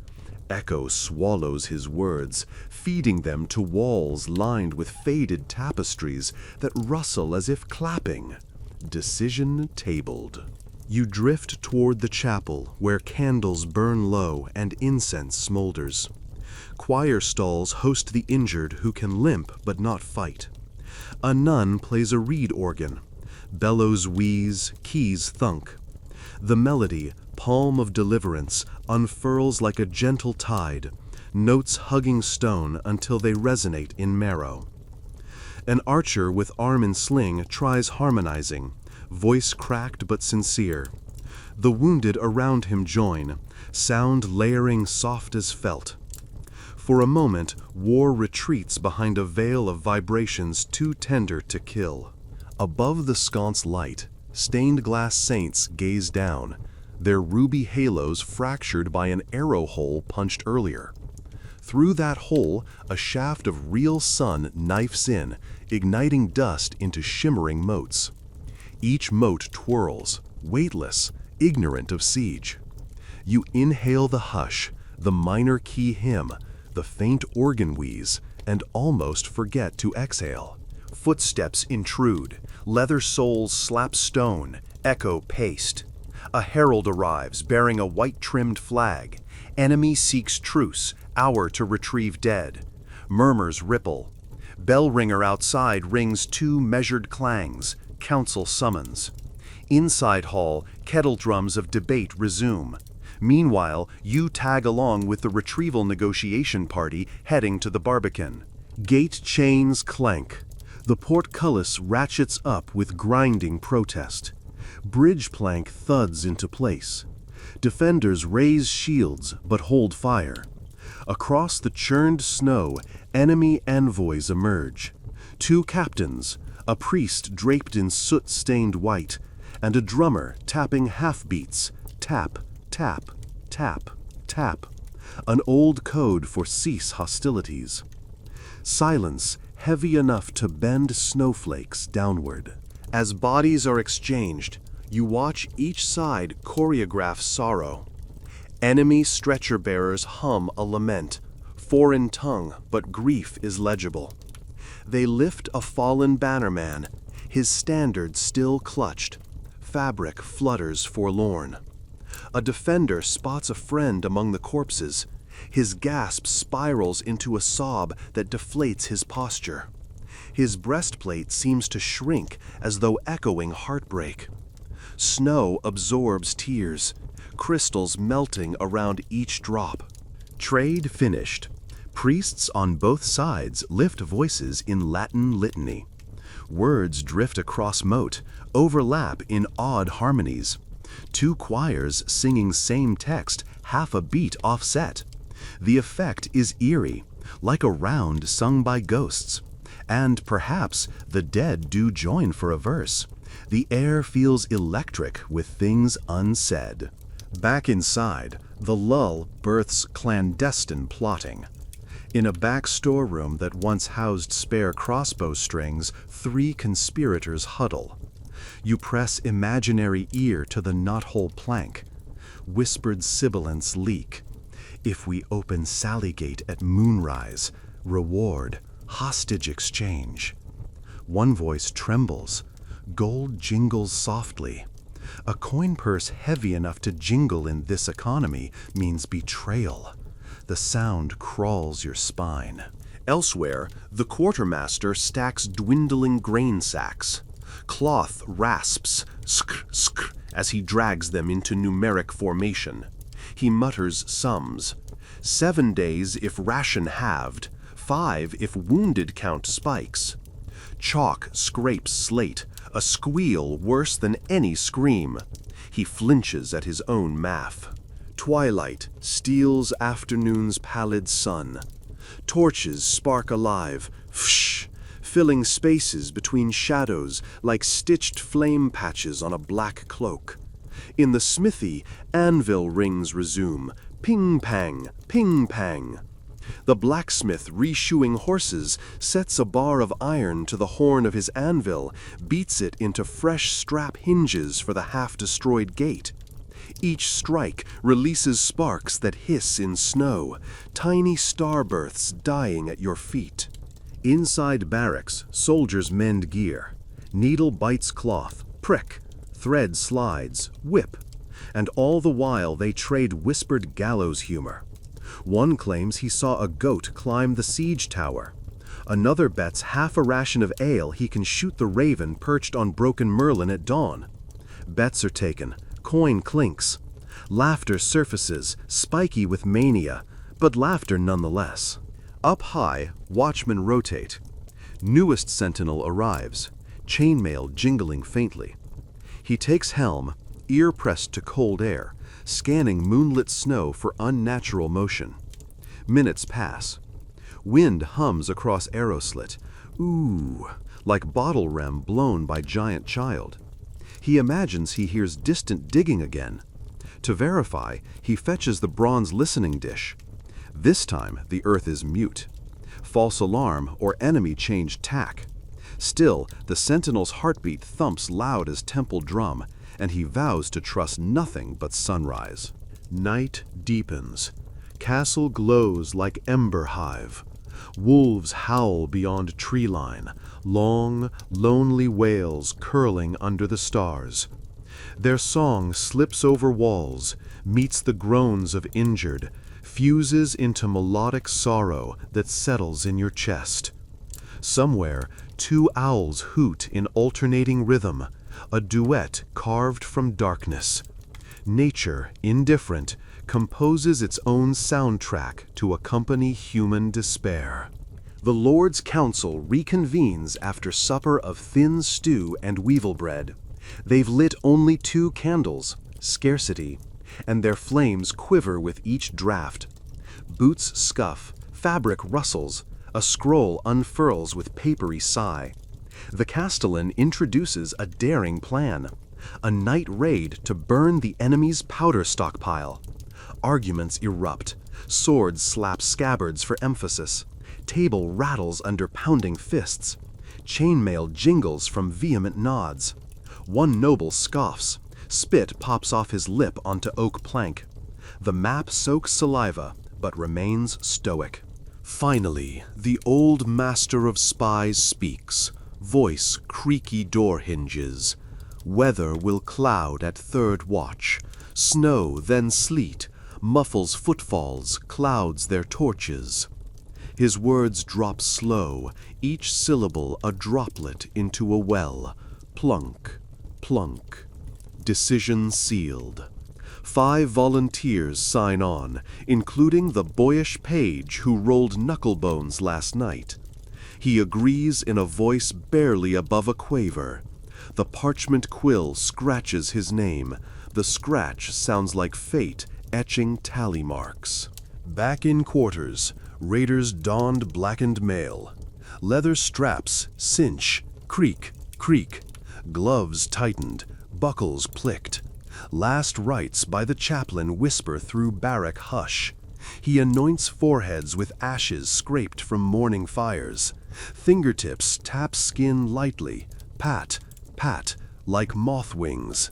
Echo swallows his words, feeding them to walls lined with faded tapestries that rustle as if clapping. Decision tabled. You drift toward the chapel where candles burn low and incense smolders. Choir stalls host the injured who can limp but not fight. A nun plays a reed organ. Bellows wheeze, keys thunk. The melody, palm of deliverance, unfurls like a gentle tide, notes hugging stone until they resonate in marrow. An archer with arm in sling tries harmonizing, voice cracked but sincere. The wounded around him join, sound layering soft as felt. For a moment, war retreats behind a veil of vibrations too tender to kill. Above the sconce light, stained glass saints gaze down, their ruby halos fractured by an arrow hole punched earlier. Through that hole, a shaft of real sun knifes in, igniting dust into shimmering motes. Each mote twirls, weightless, ignorant of siege. You inhale the hush, the minor key hymn, the faint organ wheeze, and almost forget to exhale. Footsteps intrude, leather soles slap stone, echo paste. A herald arrives bearing a white-trimmed flag. Enemy seeks truce, hour to retrieve dead. Murmurs ripple. Bell ringer outside rings 2 measured clangs, council summons. Inside hall, kettle drums of debate resume. Meanwhile, you tag along with the retrieval negotiation party heading to the Barbican. Gate chains clank. The portcullis ratchets up with grinding protest. Bridge plank thuds into place. Defenders raise shields but hold fire. Across the churned snow, enemy envoys emerge. 2 captains, a priest draped in soot-stained white, and a drummer tapping half-beats, tap, tap, tap, tap, an old code for cease hostilities. Silence heavy enough to bend snowflakes downward. As bodies are exchanged, you watch each side choreograph sorrow. Enemy stretcher-bearers hum a lament, foreign tongue, but grief is legible. They lift a fallen bannerman, his standard still clutched. Fabric flutters forlorn. A defender spots a friend among the corpses. His gasp spirals into a sob that deflates his posture. His breastplate seems to shrink as though echoing heartbreak. Snow absorbs tears, crystals melting around each drop. Trade finished. Priests on both sides lift voices in Latin litany. Words drift across moat, overlap in odd harmonies. 2 choirs singing same text, half a beat offset. The effect is eerie, like a round sung by ghosts. And perhaps the dead do join for a verse. The air feels electric with things unsaid. Back inside, the lull births clandestine plotting. In a back storeroom that once housed spare crossbow strings, 3 conspirators huddle. You press imaginary ear to the knothole plank. Whispered sibilants leak. If we open Sallygate at moonrise, reward, hostage exchange. One voice trembles. Gold jingles softly. A coin purse heavy enough to jingle in this economy means betrayal. The sound crawls your spine. Elsewhere, the quartermaster stacks dwindling grain sacks. Cloth rasps, skr, skr, as he drags them into numeric formation. He mutters sums. 7 days if ration halved, 5 if wounded count spikes. Chalk scrapes slate, a squeal worse than any scream. He flinches at his own math. Twilight steals afternoon's pallid sun. Torches spark alive, fsh, filling spaces between shadows like stitched flame patches on a black cloak. In the smithy, anvil rings resume, ping-pang, ping-pang. The blacksmith reshoeing horses sets a bar of iron to the horn of his anvil, beats it into fresh strap hinges for the half-destroyed gate. Each strike releases sparks that hiss in snow, tiny star births dying at your feet. Inside barracks, soldiers mend gear. Needle bites cloth, prick, thread slides, whip, and all the while they trade whispered gallows humor. One claims he saw a goat climb the siege tower. Another bets half a ration of ale he can shoot the raven perched on Broken Merlin at dawn. Bets are taken, coin clinks. Laughter surfaces, spiky with mania, but laughter nonetheless. Up high, watchmen rotate. Newest sentinel arrives, chainmail jingling faintly. He takes helm, ear pressed to cold air, scanning moonlit snow for unnatural motion. Minutes pass. Wind hums across arrow slit. Ooh, like bottle rem blown by giant child. He imagines he hears distant digging again. To verify, he fetches the bronze listening dish. This time, the earth is mute. False alarm or enemy changed tack. Still, the sentinel's heartbeat thumps loud as temple drum, and he vows to trust nothing but sunrise. Night deepens. Castle glows like ember hive. Wolves howl beyond tree line, long, lonely wails curling under the stars. Their song slips over walls, meets the groans of injured, fuses into melodic sorrow that settles in your chest. Somewhere, 2 owls hoot in alternating rhythm, a duet carved from darkness. Nature, indifferent, composes its own soundtrack to accompany human despair. The Lord's Council reconvenes after supper of thin stew and weevil bread. They've lit only 2 candles, scarcity, and their flames quiver with each draught. Boots scuff, fabric rustles, a scroll unfurls with papery sigh. The Castellan introduces a daring plan, a night raid to burn the enemy's powder stockpile. Arguments erupt, swords slap scabbards for emphasis, table rattles under pounding fists, chainmail jingles from vehement nods. One noble scoffs, spit pops off his lip onto oak plank. The map soaks saliva, but remains stoic. Finally, the old master of spies speaks, voice creaky door hinges. Weather will cloud at 3rd watch, snow then sleet, muffles footfalls, clouds their torches. His words drop slow, each syllable a droplet into a well. Plunk, plunk. Decision sealed. 5 volunteers sign on, including the boyish page who rolled knucklebones last night. He agrees in a voice barely above a quaver. The parchment quill scratches his name. The scratch sounds like fate etching tally marks. Back in quarters, raiders donned blackened mail. Leather straps cinch, creak, creak. Gloves tightened, buckles plicked. Last rites by the chaplain whisper through barrack hush. He anoints foreheads with ashes scraped from morning fires. Fingertips tap skin lightly, pat, pat, like moth wings.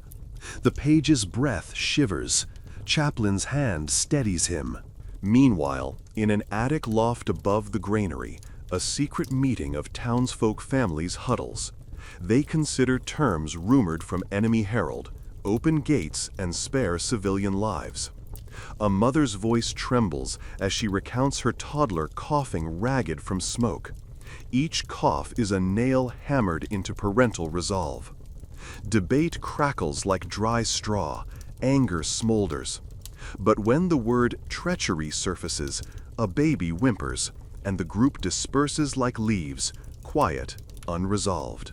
The page's breath shivers. Chaplain's hand steadies him. Meanwhile, in an attic loft above the granary, a secret meeting of townsfolk families huddles. They consider terms rumored from enemy herald, open gates and spare civilian lives. A mother's voice trembles as she recounts her toddler coughing ragged from smoke. Each cough is a nail hammered into parental resolve. Debate crackles like dry straw, anger smolders. But when the word treachery surfaces, a baby whimpers, and the group disperses like leaves, quiet, unresolved.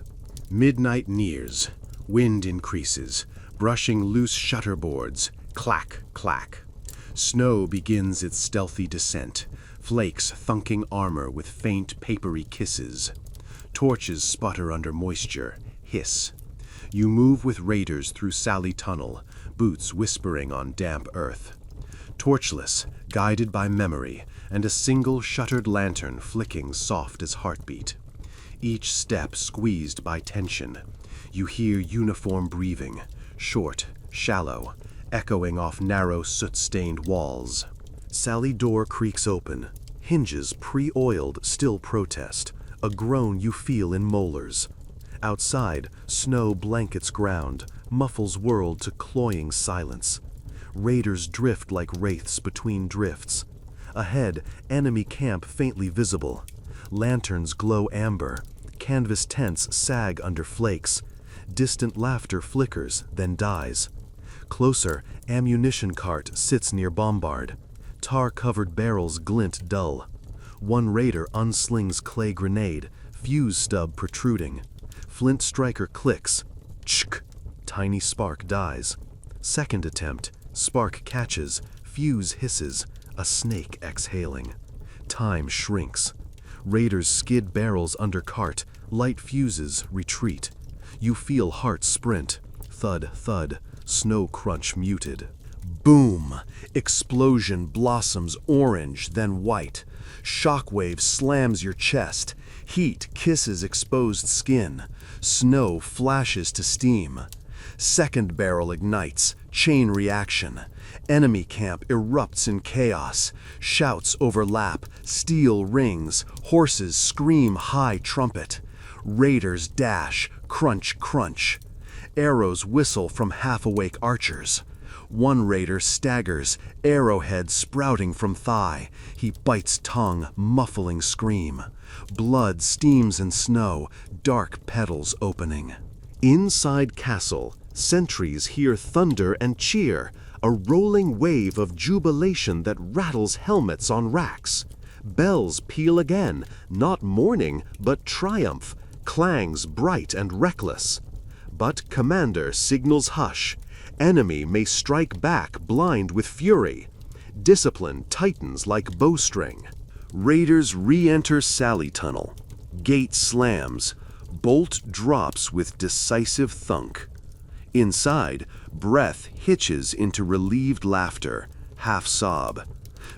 Midnight nears. Wind increases, brushing loose shutterboards. Clack, clack. Snow begins its stealthy descent, flakes thunking armor with faint papery kisses. Torches sputter under moisture, hiss. You move with raiders through Sally Tunnel, boots whispering on damp earth. Torchless, guided by memory, and a single shuttered lantern flicking soft as heartbeat. Each step squeezed by tension. You hear uniform breathing, short, shallow, echoing off narrow soot-stained walls. Sally door creaks open. Hinges pre-oiled still protest, a groan you feel in molars. Outside, snow blankets ground, muffles whirled to cloying silence. Raiders drift like wraiths between drifts. Ahead, enemy camp faintly visible. Lanterns glow amber. Canvas tents sag under flakes. Distant laughter flickers, then dies. Closer, ammunition cart sits near bombard. Tar-covered barrels glint dull. One raider unslings clay grenade, fuse stub protruding. Flint striker clicks. Tchk! Tiny spark dies. Second attempt. Spark catches. Fuse hisses. A snake exhaling. Time shrinks. Raiders skid barrels under cart. Light fuses retreat. You feel heart sprint. Thud, thud. Snow crunch muted. Boom! Explosion blossoms orange, then white. Shockwave slams your chest. Heat kisses exposed skin. Snow flashes to steam. Second barrel ignites. Chain reaction. Enemy camp erupts in chaos. Shouts overlap. Steel rings. Horses scream high trumpet. Raiders dash. Crunch, crunch. Arrows whistle from half-awake archers. One raider staggers, arrowhead sprouting from thigh. He bites tongue, muffling scream. Blood steams in snow, dark petals opening. Inside castle, sentries hear thunder and cheer, a rolling wave of jubilation that rattles helmets on racks. Bells peal again, not mourning, but triumph, clangs bright and reckless. But commander signals hush. Enemy may strike back blind with fury. Discipline tightens like bowstring. Raiders re-enter Sally Tunnel. Gate slams. Bolt drops with decisive thunk. Inside, breath hitches into relieved laughter, half sob.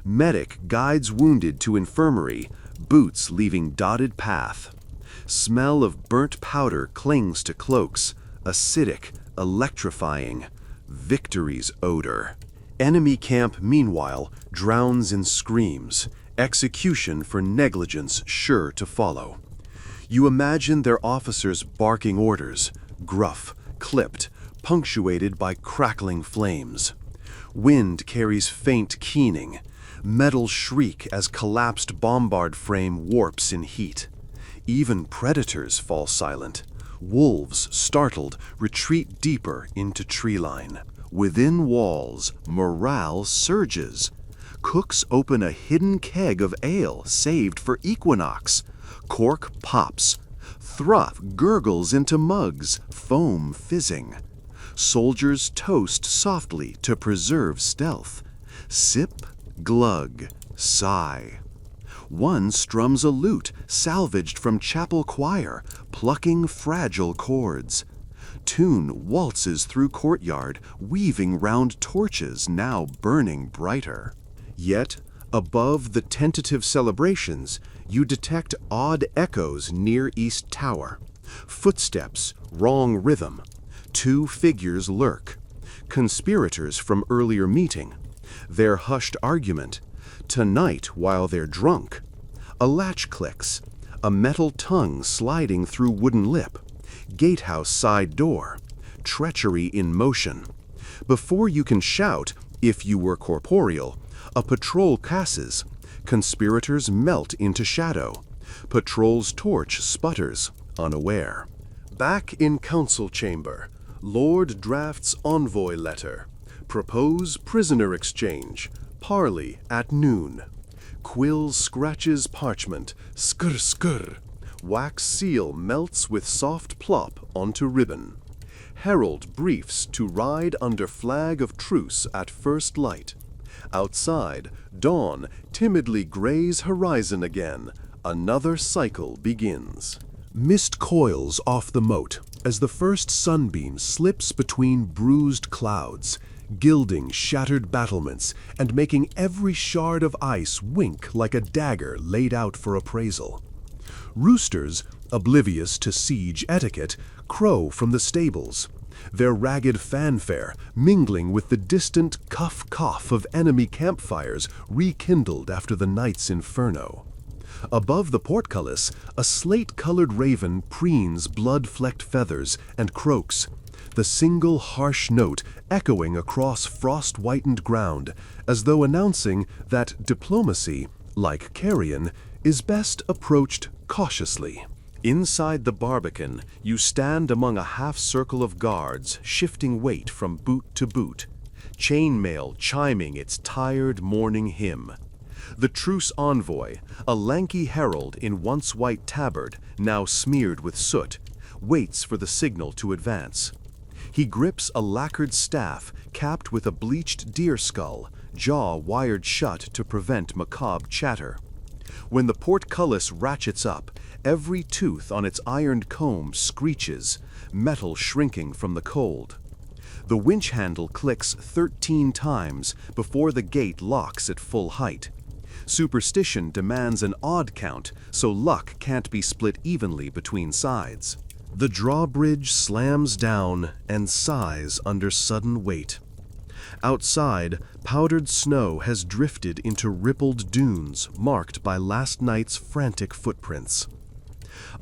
Medic guides wounded to infirmary, boots leaving dotted path. Smell of burnt powder clings to cloaks, acidic, electrifying. Victory's odor. Enemy camp, meanwhile, drowns in screams, execution for negligence sure to follow. You imagine their officers barking orders, gruff, clipped, punctuated by crackling flames. Wind carries faint keening, metal shriek as collapsed bombard frame warps in heat. Even predators fall silent. Wolves, startled, retreat deeper into tree line. Within walls, morale surges. Cooks open a hidden keg of ale saved for equinox. Cork pops. Thruff gurgles into mugs, foam fizzing. Soldiers toast softly to preserve stealth. Sip, glug, sigh. One strums a lute salvaged from chapel choir, plucking fragile chords. Tune waltzes through courtyard, weaving round torches now burning brighter. Yet, above the tentative celebrations, you detect odd echoes near East Tower. Footsteps, wrong rhythm. Two figures lurk. Conspirators from earlier meeting. Their hushed argument. Tonight while they're drunk. A latch clicks. A metal tongue sliding through wooden lip. Gatehouse side door. Treachery in motion. Before you can shout, if you were corporeal, a patrol passes. Conspirators melt into shadow. Patrol's torch sputters, unaware. Back in council chamber, Lord drafts envoy letter. Propose prisoner exchange. Parley at noon. Quill scratches parchment. Skr skr. Wax seal melts with soft plop onto ribbon. Herald briefs to ride under flag of truce at first light. Outside, dawn timidly grays horizon again. Another cycle begins. Mist coils off the moat as the first sunbeam slips between bruised clouds, gilding shattered battlements and making every shard of ice wink like a dagger laid out for appraisal. Roosters, oblivious to siege etiquette, crow from the stables, their ragged fanfare mingling with the distant cuff-cough of enemy campfires rekindled after the night's inferno. Above the portcullis, a slate-colored raven preens blood-flecked feathers and croaks, the single harsh note echoing across frost-whitened ground, as though announcing that diplomacy, like carrion, is best approached cautiously. Inside the barbican, you stand among a half-circle of guards, shifting weight from boot to boot, chainmail chiming its tired morning hymn. The truce envoy, a lanky herald in once white tabard, now smeared with soot, waits for the signal to advance. He grips a lacquered staff capped with a bleached deer skull, jaw wired shut to prevent macabre chatter. When the portcullis ratchets up, every tooth on its ironed comb screeches, metal shrinking from the cold. The winch handle clicks 13 times before the gate locks at full height. Superstition demands an odd count, so luck can't be split evenly between sides. The drawbridge slams down and sighs under sudden weight. Outside, powdered snow has drifted into rippled dunes marked by last night's frantic footprints.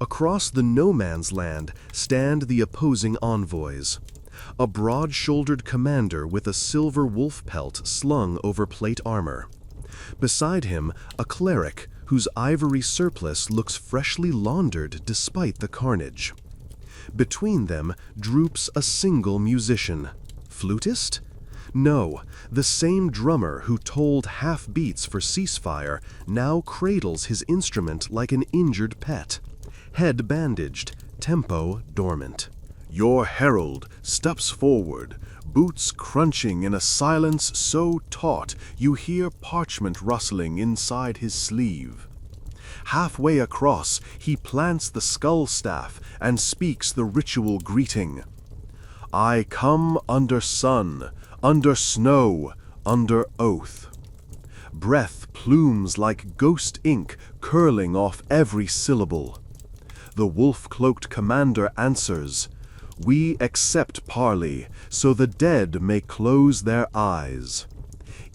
Across the no-man's land stand the opposing envoys. A broad-shouldered commander with a silver wolf pelt slung over plate armor. Beside him, a cleric whose ivory surplice looks freshly laundered despite the carnage. Between them droops a single musician. Flutist? No, the same drummer who told half beats for ceasefire now cradles his instrument like an injured pet. Head bandaged, tempo dormant. Your herald steps forward, boots crunching in a silence so taut you hear parchment rustling inside his sleeve. Halfway across, he plants the skull staff and speaks the ritual greeting. I come under sun, under snow, under oath. Breath plumes like ghost ink curling off every syllable. The wolf-cloaked commander answers, We accept parley, so the dead may close their eyes.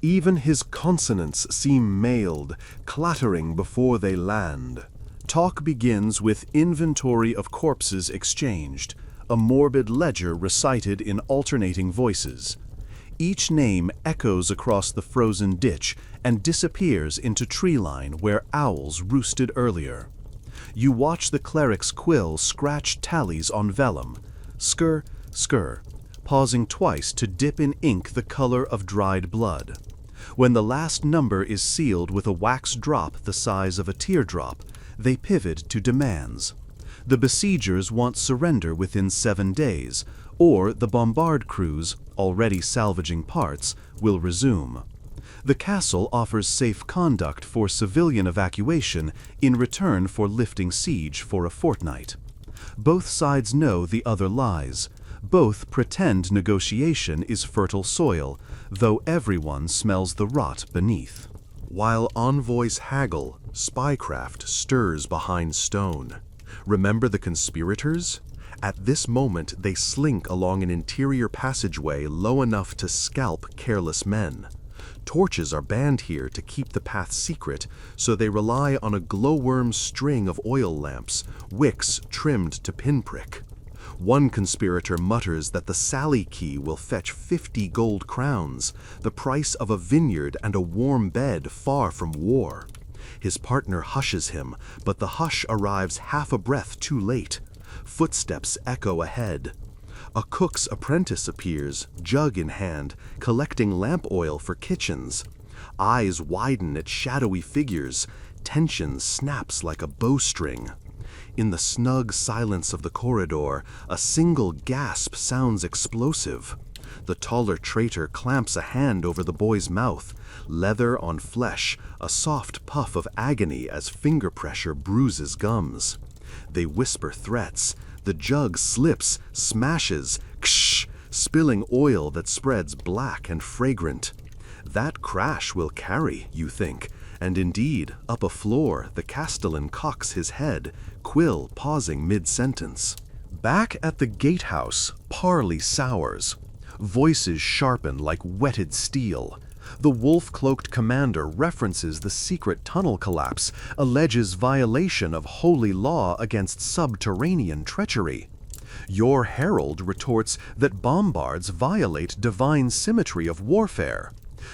Even his consonants seem mailed, clattering before they land. Talk begins with inventory of corpses exchanged, a morbid ledger recited in alternating voices. Each name echoes across the frozen ditch and disappears into treeline where owls roosted earlier. You watch the cleric's quill scratch tallies on vellum, skr, skr, pausing twice to dip in ink the color of dried blood. When the last number is sealed with a wax drop the size of a teardrop, they pivot to demands. The besiegers want surrender within 7 days, or the bombard crews, already salvaging parts, will resume. The castle offers safe conduct for civilian evacuation in return for lifting siege for a fortnight. Both sides know the other lies. Both pretend negotiation is fertile soil, though everyone smells the rot beneath. While envoys haggle, spycraft stirs behind stone. Remember the conspirators? At this moment they slink along an interior passageway low enough to scalp careless men. Torches are banned here to keep the path secret, so they rely on a glowworm string of oil lamps, wicks trimmed to pinprick. One conspirator mutters that the Sally key will fetch 50 gold crowns, the price of a vineyard and a warm bed far from war. His partner hushes him, but the hush arrives half a breath too late. Footsteps echo ahead. A cook's apprentice appears, jug in hand, collecting lamp oil for kitchens. Eyes widen at shadowy figures. Tension snaps like a bowstring. In the snug silence of the corridor, a single gasp sounds explosive. The taller traitor clamps a hand over the boy's mouth, leather on flesh, a soft puff of agony as finger pressure bruises gums. They whisper threats. The jug slips, smashes, ksh, spilling oil that spreads black and fragrant. That crash will carry, you think, and indeed, up a floor, the castellan cocks his head, quill pausing mid-sentence. Back at the gatehouse, parley sours. Voices sharpen like whetted steel. The wolf-cloaked commander references the secret tunnel collapse, alleges violation of holy law against subterranean treachery. Your herald retorts that bombards violate divine symmetry of warfare.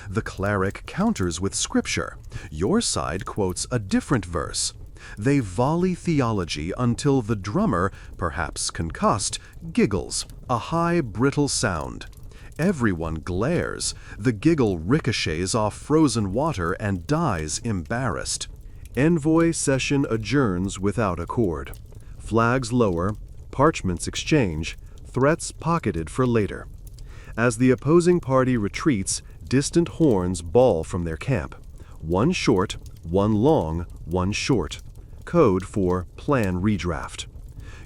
The cleric counters with scripture. Your side quotes a different verse. They volley theology until the drummer, perhaps concussed, giggles, a high, brittle sound. Everyone glares. The giggle ricochets off frozen water and dies embarrassed. Envoy session adjourns without accord. Flags lower, parchments exchange, threats pocketed for later. As the opposing party retreats, distant horns bawl from their camp. One short, one long, one short. Code for plan redraft.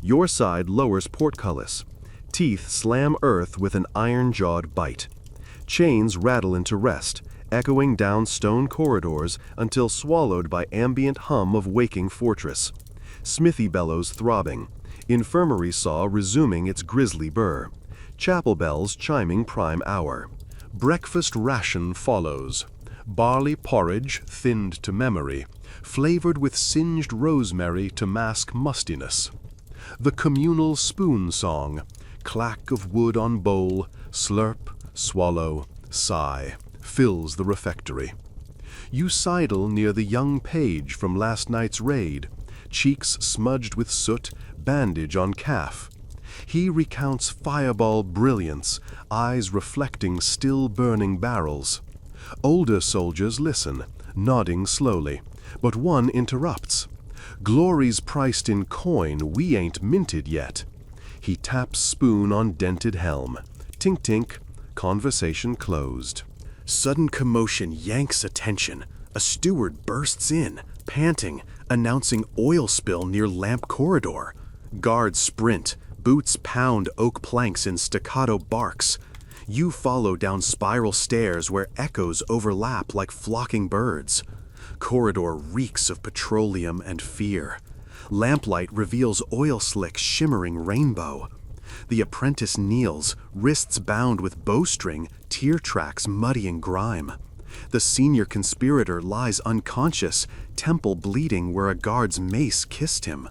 Your side lowers portcullis. Teeth slam earth with an iron-jawed bite. Chains rattle into rest, echoing down stone corridors until swallowed by ambient hum of waking fortress. Smithy bellows throbbing. Infirmary saw resuming its grisly burr. Chapel bells chiming prime hour. Breakfast ration follows. Barley porridge thinned to memory, flavored with singed rosemary to mask mustiness. The communal spoon song. Clack of wood on bowl, slurp, swallow, sigh, fills the refectory. You sidle near the young page from last night's raid, cheeks smudged with soot, bandage on calf. He recounts fireball brilliance, eyes reflecting still-burning barrels. Older soldiers listen, nodding slowly, but one interrupts. "Glory's priced in coin we ain't minted yet." He taps spoon on dented helm. Tink tink, conversation closed. Sudden commotion yanks attention. A steward bursts in, panting, announcing oil spill near lamp corridor. Guards sprint, boots pound oak planks in staccato barks. You follow down spiral stairs where echoes overlap like flocking birds. Corridor reeks of petroleum and fear. Lamplight reveals oil slick shimmering rainbow. The apprentice kneels, wrists bound with bowstring, tear tracks muddying grime. The senior conspirator lies unconscious, temple bleeding where a guard's mace kissed him.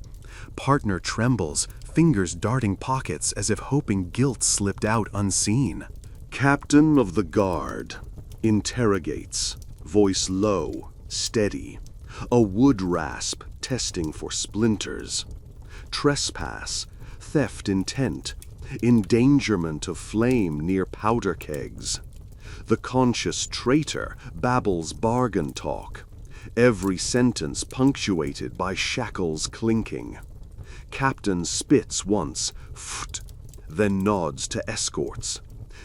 Partner trembles, fingers darting pockets as if hoping guilt slipped out unseen. Captain of the guard interrogates, voice low, steady. A wood rasp testing for splinters. Trespass, theft intent, endangerment of flame near powder kegs. The conscious traitor babbles bargain talk, every sentence punctuated by shackles clinking. Captain spits once, pht, then nods to escorts.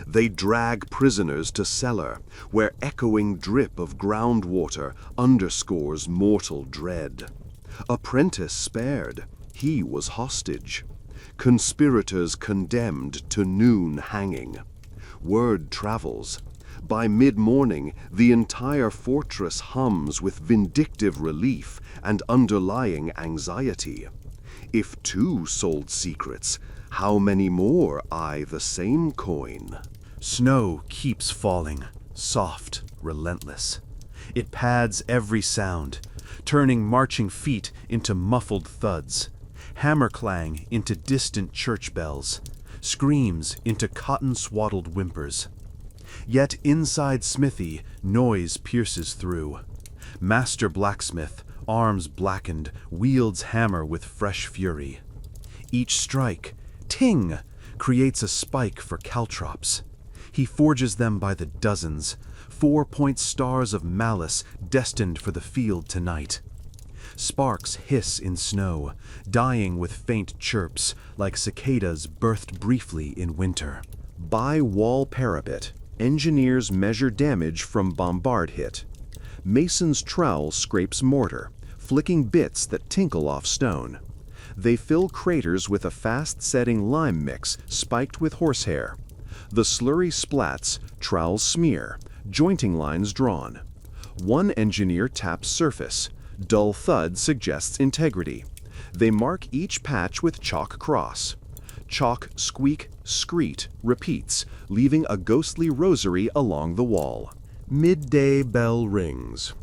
They drag prisoners to cellar, where echoing drip of groundwater underscores mortal dread. Apprentice spared, he was hostage. Conspirators condemned to noon hanging. Word travels. By mid-morning, the entire fortress hums with vindictive relief and underlying anxiety. If two sold secrets, how many more eye the same coin? Snow keeps falling, soft, relentless. It pads every sound, turning marching feet into muffled thuds, hammer clang into distant church bells, screams into cotton-swaddled whimpers. Yet inside smithy, noise pierces through. Master blacksmith, arms blackened, wields hammer with fresh fury. Each strike, ting, creates a spike for caltrops. He forges them by the dozens, 4-point stars of malice destined for the field tonight. Sparks hiss in snow, dying with faint chirps like cicadas birthed briefly in winter. By wall parapet, engineers measure damage from bombard hit. Mason's trowel scrapes mortar, flicking bits that tinkle off stone. They fill craters with a fast-setting lime mix spiked with horsehair. The slurry splats, trowels smear, jointing lines drawn. One engineer taps surface. Dull thud suggests integrity. They mark each patch with chalk cross. Chalk, squeak, screet repeats, leaving a ghostly rosary along the wall. Midday bell rings.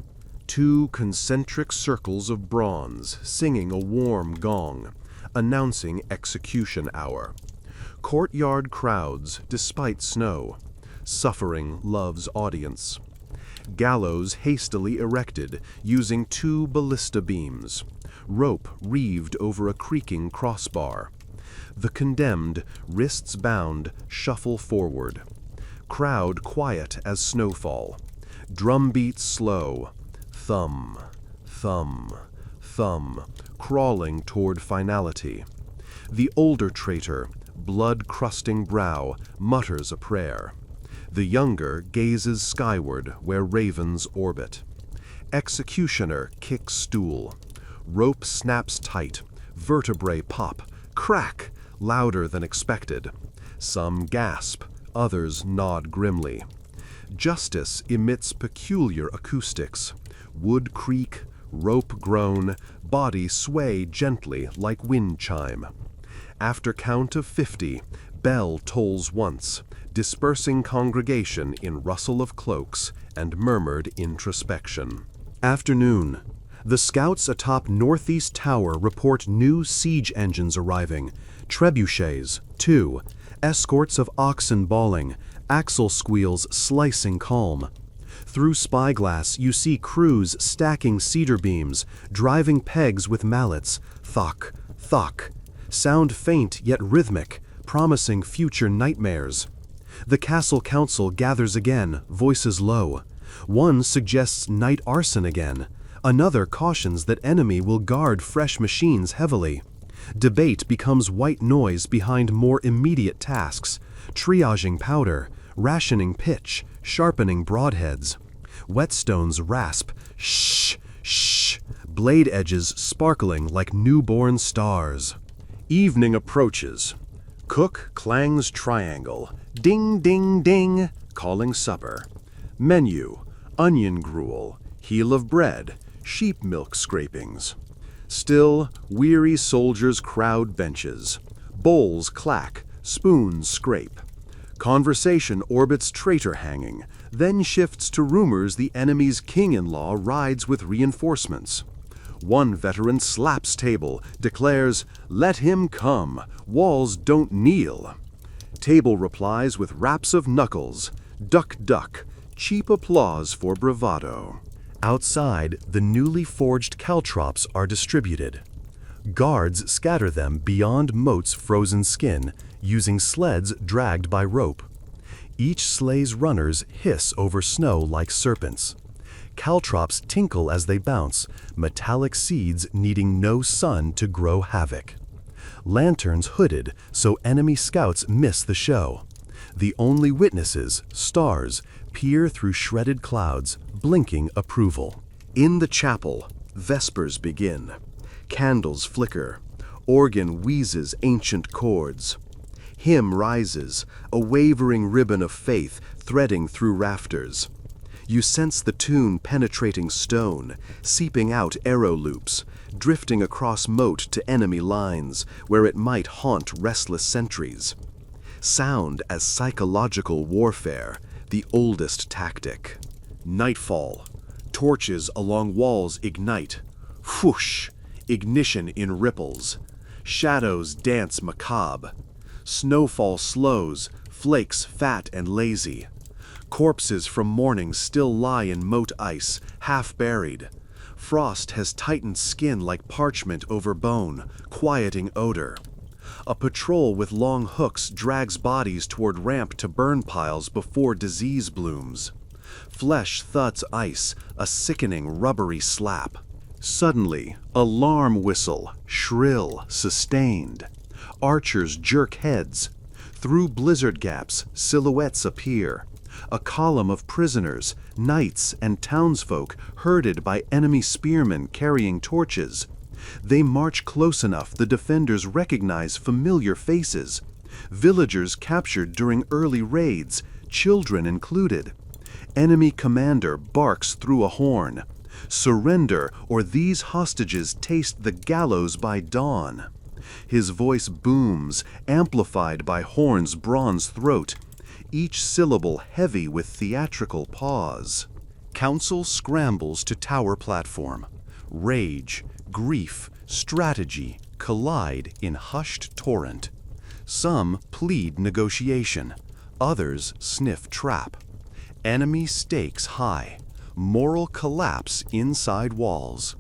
2 concentric circles of bronze singing a warm gong, announcing execution hour. Courtyard crowds despite snow. Suffering loves audience. Gallows hastily erected using 2 ballista beams. Rope reeved over a creaking crossbar. The condemned, wrists bound, shuffle forward. Crowd quiet as snowfall. Drumbeat slow. Thumb, thumb, thumb, crawling toward finality. The older traitor, blood-crusting brow, mutters a prayer. The younger gazes skyward where ravens orbit. Executioner kicks stool. Rope snaps tight. Vertebrae pop. Crack! Louder than expected. Some gasp. Others nod grimly. Justice emits peculiar acoustics. Wood creak, rope groan, body sway gently like wind chime. After count of 50, bell tolls once, dispersing congregation in rustle of cloaks and murmured introspection. Afternoon. The scouts atop Northeast Tower report new siege engines arriving. Trebuchets, 2. Escorts of oxen bawling, axle squeals slicing calm. Through spyglass you see crews stacking cedar beams, driving pegs with mallets. Thock, thock. Sound faint yet rhythmic, promising future nightmares. The castle council gathers again, voices low. One suggests night arson again. Another cautions that enemy will guard fresh machines heavily. Debate becomes white noise behind more immediate tasks, triaging powder, rationing pitch, sharpening broadheads. Whetstones rasp, shh, shh, blade edges sparkling like newborn stars. Evening approaches. Cook clangs triangle, ding, ding, ding, calling supper. Menu, onion gruel, heel of bread, sheep milk scrapings. Still, weary soldiers crowd benches. Bowls clack, spoons scrape. Conversation orbits traitor hanging, then shifts to rumors the enemy's king-in-law rides with reinforcements. One veteran slaps table, declares, "Let him come, walls don't kneel." Table replies with raps of knuckles, duck duck, cheap applause for bravado. Outside, the newly forged caltrops are distributed. Guards scatter them beyond Moat's frozen skin, using sleds dragged by rope. Each sleigh's runners hiss over snow like serpents. Caltrops tinkle as they bounce, metallic seeds needing no sun to grow havoc. Lanterns hooded so enemy scouts miss the show. The only witnesses, stars, peer through shredded clouds, blinking approval. In the chapel, vespers begin. Candles flicker. Organ wheezes ancient chords. Hymn rises, a wavering ribbon of faith threading through rafters. You sense the tune penetrating stone, seeping out arrow loops, drifting across moat to enemy lines, where it might haunt restless sentries. Sound as psychological warfare, the oldest tactic. Nightfall. Torches along walls ignite. Whoosh! Ignition in ripples. Shadows dance macabre. Snowfall slows, flakes fat and lazy. Corpses from morning still lie in moat ice, half buried. Frost has tightened skin like parchment over bone, quieting odor. A patrol with long hooks drags bodies toward ramp to burn piles before disease blooms. Flesh thuds ice, a sickening rubbery slap. Suddenly, alarm whistle, shrill, sustained. Archers jerk heads. Through blizzard gaps, silhouettes appear. A column of prisoners, knights, and townsfolk herded by enemy spearmen carrying torches. They march close enough the defenders recognize familiar faces. Villagers captured during early raids, children included. Enemy commander barks through a horn. Surrender, or these hostages taste the gallows by dawn. His voice booms, amplified by horn's bronze throat, each syllable heavy with theatrical pause. Council scrambles to tower platform. Rage, grief, strategy collide in hushed torrent. Some plead negotiation, others sniff trap. Enemy stakes high, moral collapse inside walls.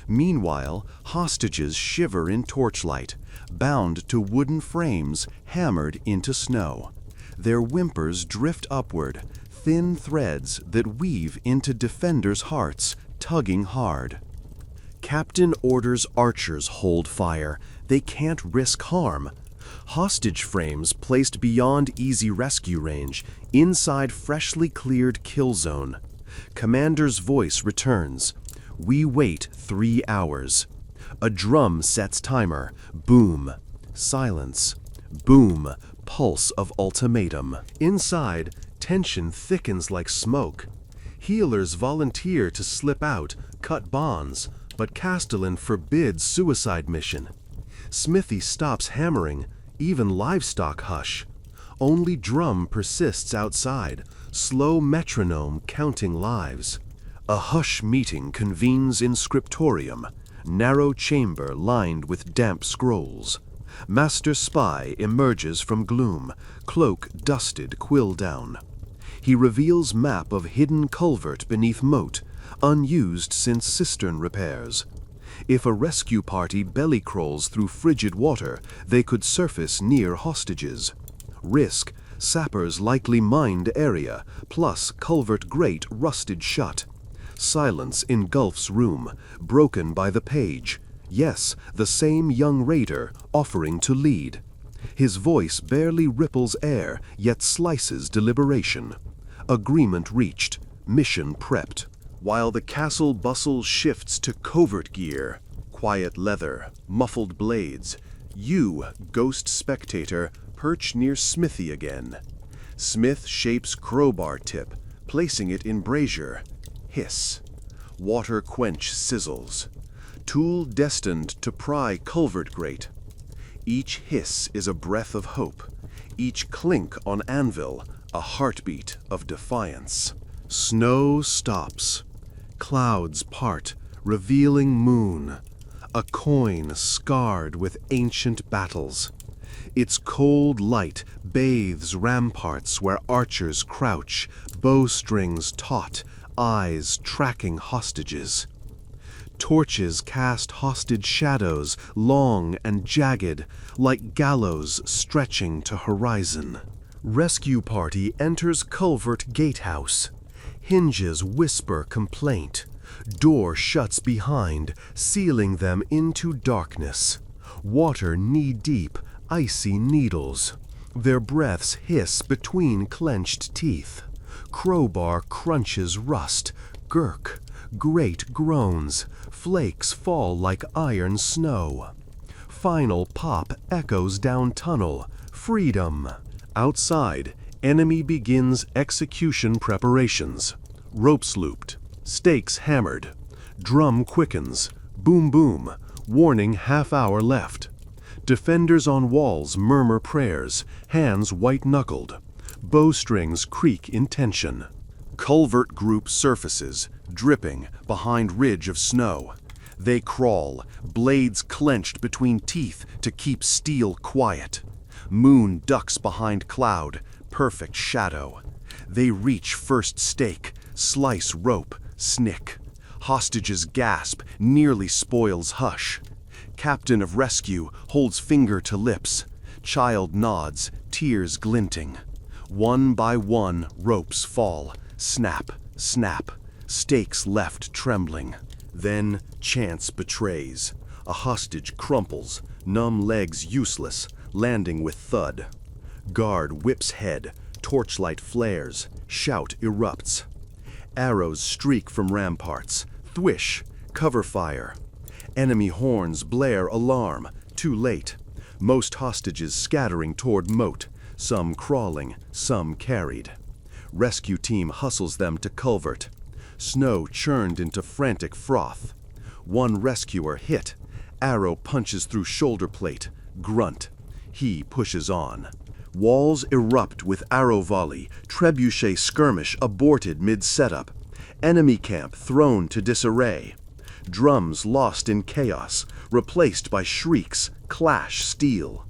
Meanwhile, hostages shiver in torchlight, bound to wooden frames hammered into snow. Their whimpers drift upward, thin threads that weave into defenders' hearts, tugging hard. Captain orders archers hold fire. They can't risk harm. Hostage frames placed beyond easy rescue range, inside freshly cleared kill zone. Commander's voice returns. We wait 3 hours. A drum sets timer. Boom. Silence. Boom. Pulse of ultimatum. Inside, tension thickens like smoke. Healers volunteer to slip out, cut bonds, but Castellan forbids suicide mission. Smithy stops hammering, even livestock hush. Only drum persists outside, slow metronome counting lives. A hush meeting convenes in scriptorium, narrow chamber lined with damp scrolls. Master Spy emerges from gloom, cloak dusted quill down. He reveals map of hidden culvert beneath moat, unused since cistern repairs. If a rescue party belly crawls through frigid water, they could surface near hostages. Risk: sappers likely mined area, plus culvert grate rusted shut. Silence engulfs room, broken by the page. Yes, the same young raider offering to lead. His voice barely ripples air, yet slices deliberation. Agreement reached. Mission prepped. While the castle bustle shifts to covert gear, quiet leather, muffled blades, you, ghost spectator, perch near Smithy again. Smith shapes crowbar tip, placing it in brazier. Hiss. Water quench sizzles. Tool destined to pry culvert grate. Each hiss is a breath of hope. Each clink on anvil, a heartbeat of defiance. Snow stops. Clouds part, revealing moon. A coin scarred with ancient battles. Its cold light bathes ramparts where archers crouch, bowstrings taut, eyes tracking hostages. Torches cast hostage shadows, long and jagged, like gallows stretching to horizon. Rescue party enters culvert gatehouse. Hinges whisper complaint. Door shuts behind, sealing them into darkness. Water knee-deep, icy needles. Their breaths hiss between clenched teeth. Crowbar crunches rust, gurk, grate groans, flakes fall like iron snow. Final pop echoes down tunnel, freedom. Outside, enemy begins execution preparations. Ropes looped, stakes hammered. Drum quickens, boom boom, warning half-hour left. Defenders on walls murmur prayers, hands white-knuckled. Bowstrings creak in tension. Culvert group surfaces, dripping behind ridge of snow. They crawl, blades clenched between teeth to keep steel quiet. Moon ducks behind cloud, perfect shadow. They reach first stake, slice rope, snick. Hostages gasp, nearly spoils hush. Captain of rescue holds finger to lips. Child nods, tears glinting. One by one, ropes fall. Snap, snap. Stakes left trembling. Then chance betrays. A hostage crumples, numb legs useless, landing with thud. Guard whips head, torchlight flares, shout erupts. Arrows streak from ramparts, thwish, cover fire. Enemy horns blare alarm, too late. Most hostages scattering toward moat, some crawling, some carried. Rescue team hustles them to culvert. Snow churned into frantic froth. One rescuer hit. Arrow punches through shoulder plate. Grunt. He pushes on. Walls erupt with arrow volley. Trebuchet skirmish aborted mid-setup. Enemy camp thrown to disarray. Drums lost in chaos, replaced by shrieks, clash steel.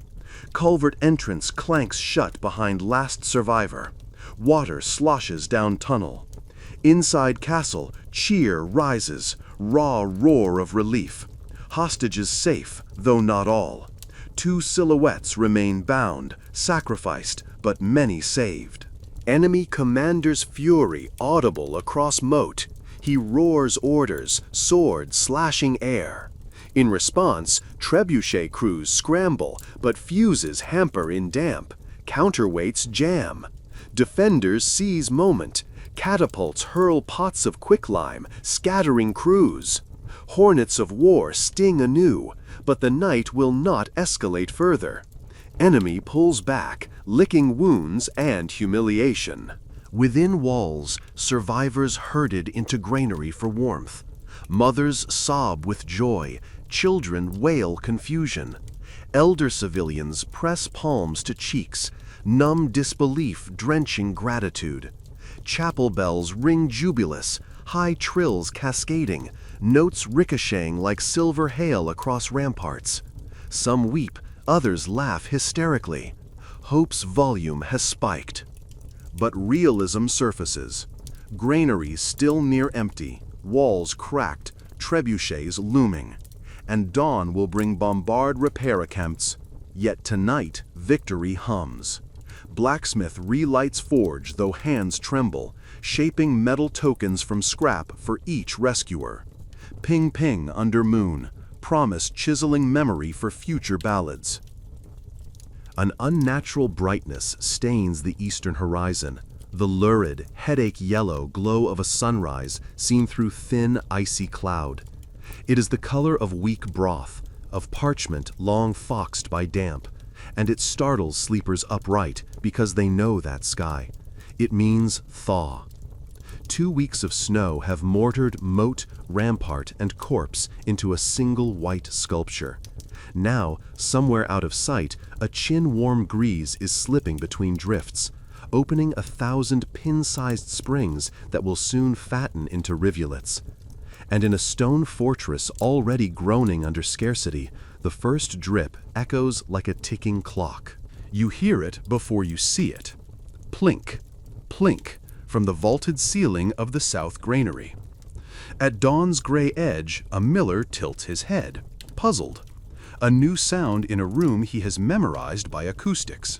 Culvert entrance clanks shut behind last survivor. Water sloshes down tunnel. Inside castle, cheer rises, raw roar of relief. Hostages safe, though not all. 2 silhouettes remain bound, sacrificed, but many saved. Enemy commander's fury audible across moat. He roars orders, sword slashing air. In response, trebuchet crews scramble, but fuses hamper in damp. Counterweights jam. Defenders seize moment. Catapults hurl pots of quicklime, scattering crews. Hornets of war sting anew, but the night will not escalate further. Enemy pulls back, licking wounds and humiliation. Within walls, survivors herded into granary for warmth. Mothers sob with joy, children wail confusion. Elder civilians press palms to cheeks, numb disbelief drenching gratitude. Chapel bells ring jubilous, high trills cascading, notes ricocheting like silver hail across ramparts. Some weep, others laugh hysterically. Hope's volume has spiked. But realism surfaces. Granaries still near empty, walls cracked, trebuchets looming. and dawn will bring bombard repair attempts. Yet tonight, victory hums. Blacksmith relights forge, though hands tremble, shaping metal tokens from scrap for each rescuer. Ping ping under moon, promise chiseling memory for future ballads. An unnatural brightness stains the eastern horizon, the lurid, headache yellow glow of a sunrise seen through thin, icy cloud. It is the color of weak broth, of parchment long foxed by damp, and it startles sleepers upright because they know that sky. It means thaw. 2 weeks of snow have mortared moat, rampart, and corpse into a single white sculpture. Now, somewhere out of sight, a chin-warm breeze is slipping between drifts, opening 1,000 pin-sized springs that will soon fatten into rivulets. And in a stone fortress already groaning under scarcity, the first drip echoes like a ticking clock. You hear it before you see it. Plink, plink, from the vaulted ceiling of the south granary. At dawn's gray edge, a miller tilts his head, puzzled. A new sound in a room he has memorized by acoustics.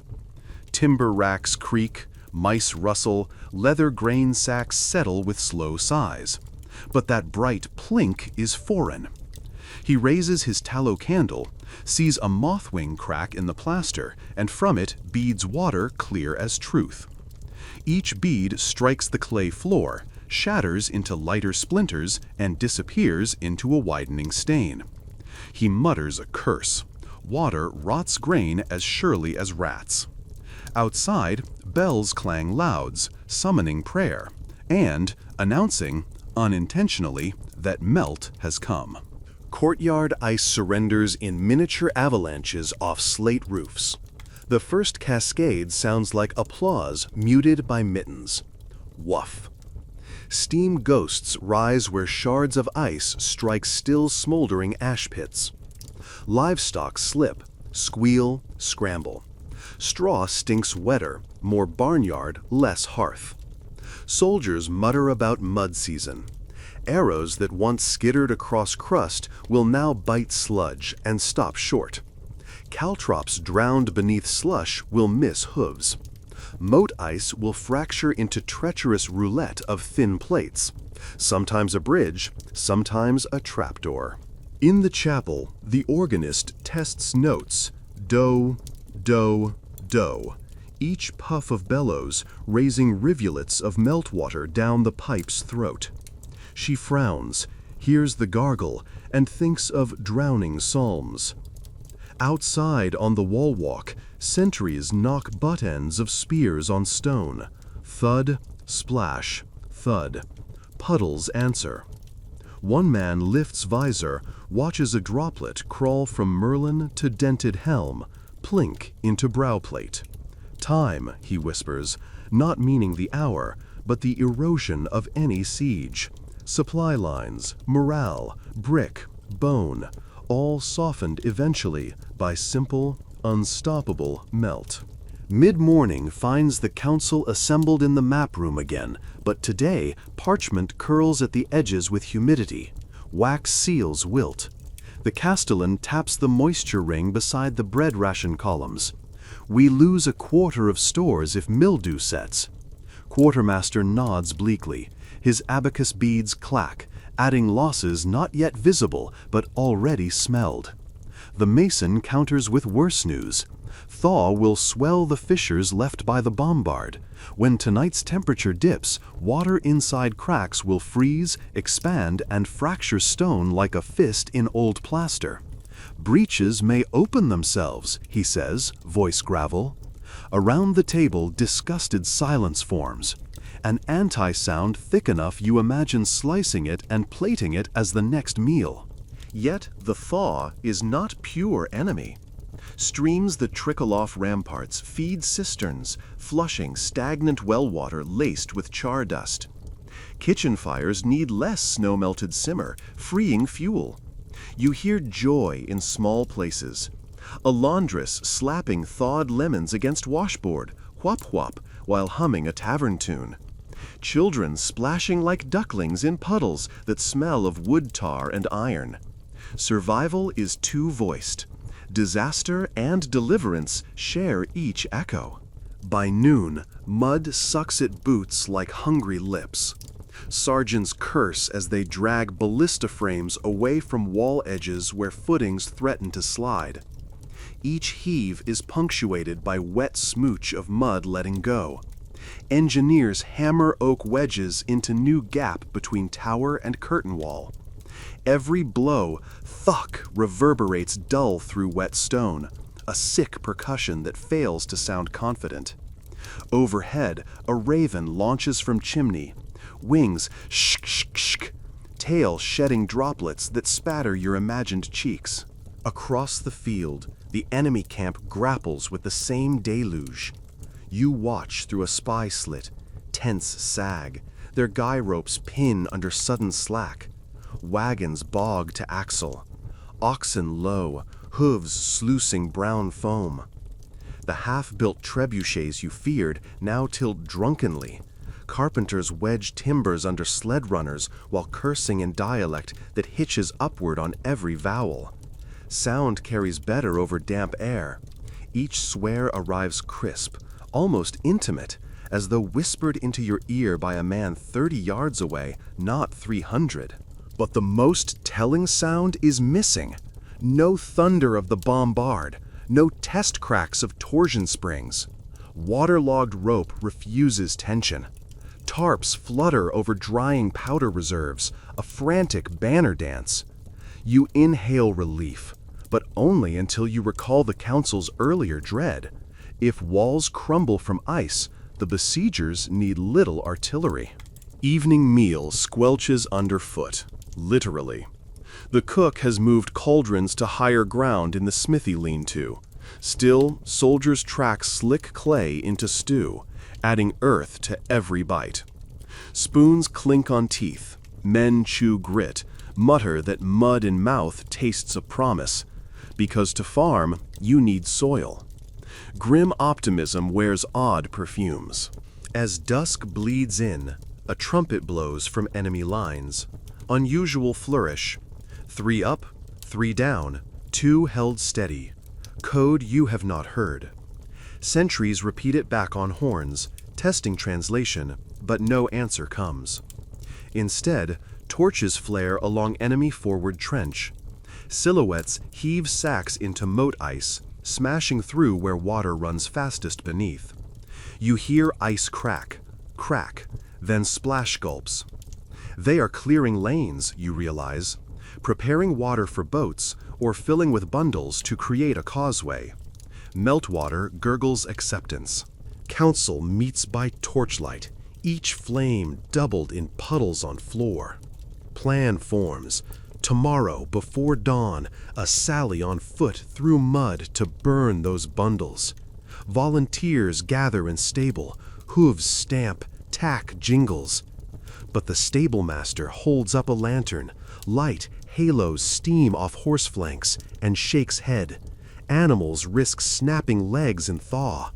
Timber racks creak, mice rustle, leather grain sacks settle with slow sighs. But that bright plink is foreign. He raises his tallow candle, sees a mothwing crack in the plaster, and from it beads water clear as truth. Each bead strikes the clay floor, shatters into lighter splinters, and disappears into a widening stain. He mutters a curse. Water rots grain as surely as rats. Outside, bells clang louds, summoning prayer, and announcing, unintentionally, that melt has come. Courtyard ice surrenders in miniature avalanches off slate roofs. The first cascade sounds like applause muted by mittens. Woof. Steam ghosts rise where shards of ice strike still smoldering ash pits. Livestock slip, squeal, scramble. Straw stinks wetter, more barnyard, less hearth. Soldiers mutter about mud season. Arrows that once skittered across crust will now bite sludge and stop short. Caltrops drowned beneath slush will miss hooves. Moat ice will fracture into treacherous roulette of thin plates, sometimes a bridge, sometimes a trapdoor. In the chapel, the organist tests notes, do, do, do, each puff of bellows raising rivulets of meltwater down the pipe's throat. She frowns, hears the gargle, and thinks of drowning psalms. Outside on the wall walk, sentries knock butt ends of spears on stone. Thud, splash, thud. Puddles answer. One man lifts visor, watches a droplet crawl from merlin to dented helm, plink into browplate. Time, he whispers, not meaning the hour, but the erosion of any siege. Supply lines, morale, brick, bone, all softened eventually by simple, unstoppable melt. Mid-morning finds the council assembled in the map room again, but today parchment curls at the edges with humidity. Wax seals wilt. The castellan taps the moisture ring beside the bread ration columns. We lose a quarter of stores if mildew sets. Quartermaster nods bleakly. His abacus beads clack, adding losses not yet visible but already smelled. The mason counters with worse news. Thaw will swell the fissures left by the bombard. When tonight's temperature dips, water inside cracks will freeze, expand, and fracture stone like a fist in old plaster. Breaches may open themselves, he says, voice gravel. Around the table, disgusted silence forms. An anti-sound thick enough you imagine slicing it and plating it as the next meal. Yet the thaw is not pure enemy. Streams that trickle off ramparts feed cisterns, flushing stagnant well water laced with char dust. Kitchen fires need less snow-melted simmer, freeing fuel. You hear joy in small places. A laundress slapping thawed lemons against washboard, whop whop, while humming a tavern tune. Children splashing like ducklings in puddles that smell of wood tar and iron. Survival is two-voiced. Disaster and deliverance share each echo. By noon, mud sucks at boots like hungry lips. Sergeants curse as they drag ballista frames away from wall edges where footings threaten to slide. Each heave is punctuated by wet smooch of mud letting go. Engineers hammer oak wedges into new gap between tower and curtain wall. Every blow, thuck, reverberates dull through wet stone, a sick percussion that fails to sound confident. Overhead, a raven launches from chimney, wings shk, tail shedding droplets that spatter your imagined cheeks. Across the field, the enemy camp grapples with the same deluge. You watch through a spy slit, tents sag, their guy ropes pin under sudden slack. Wagons bog to axle, oxen low, hooves sluicing brown foam. The half-built trebuchets you feared now tilt drunkenly. Carpenters wedge timbers under sled runners while cursing in dialect that hitches upward on every vowel. Sound carries better over damp air. Each swear arrives crisp, almost intimate, as though whispered into your ear by a man 30 yards away, not 300. But the most telling sound is missing. No thunder of the bombard, no test cracks of torsion springs. Waterlogged rope refuses tension. Tarps flutter over drying powder reserves, a frantic banner dance. You inhale relief, but only until you recall the council's earlier dread. If walls crumble from ice, the besiegers need little artillery. Evening meal squelches underfoot, literally. The cook has moved cauldrons to higher ground in the smithy lean-to. Still, soldiers track slick clay into stew, adding earth to every bite. Spoons clink on teeth, men chew grit, mutter that mud in mouth tastes of promise, because to farm, you need soil. Grim optimism wears odd perfumes. As dusk bleeds in, a trumpet blows from enemy lines. Unusual flourish. 3 up, 3 down, 2 held steady. Code you have not heard. Sentries repeat it back on horns, testing translation, but no answer comes. Instead, torches flare along enemy forward trench. Silhouettes heave sacks into moat ice, smashing through where water runs fastest beneath. You hear ice crack, then splash gulps. They are clearing lanes, you realize, preparing water for boats or filling with bundles to create a causeway. Meltwater gurgles acceptance. Council meets by torchlight, each flame doubled in puddles on floor. Plan forms. Tomorrow, before dawn, a sally on foot through mud to burn those bundles. Volunteers gather in stable, hooves stamp, tack jingles. But the stablemaster holds up a lantern, light halos steam off horse flanks, and shakes head. Animals risk snapping legs in thaw.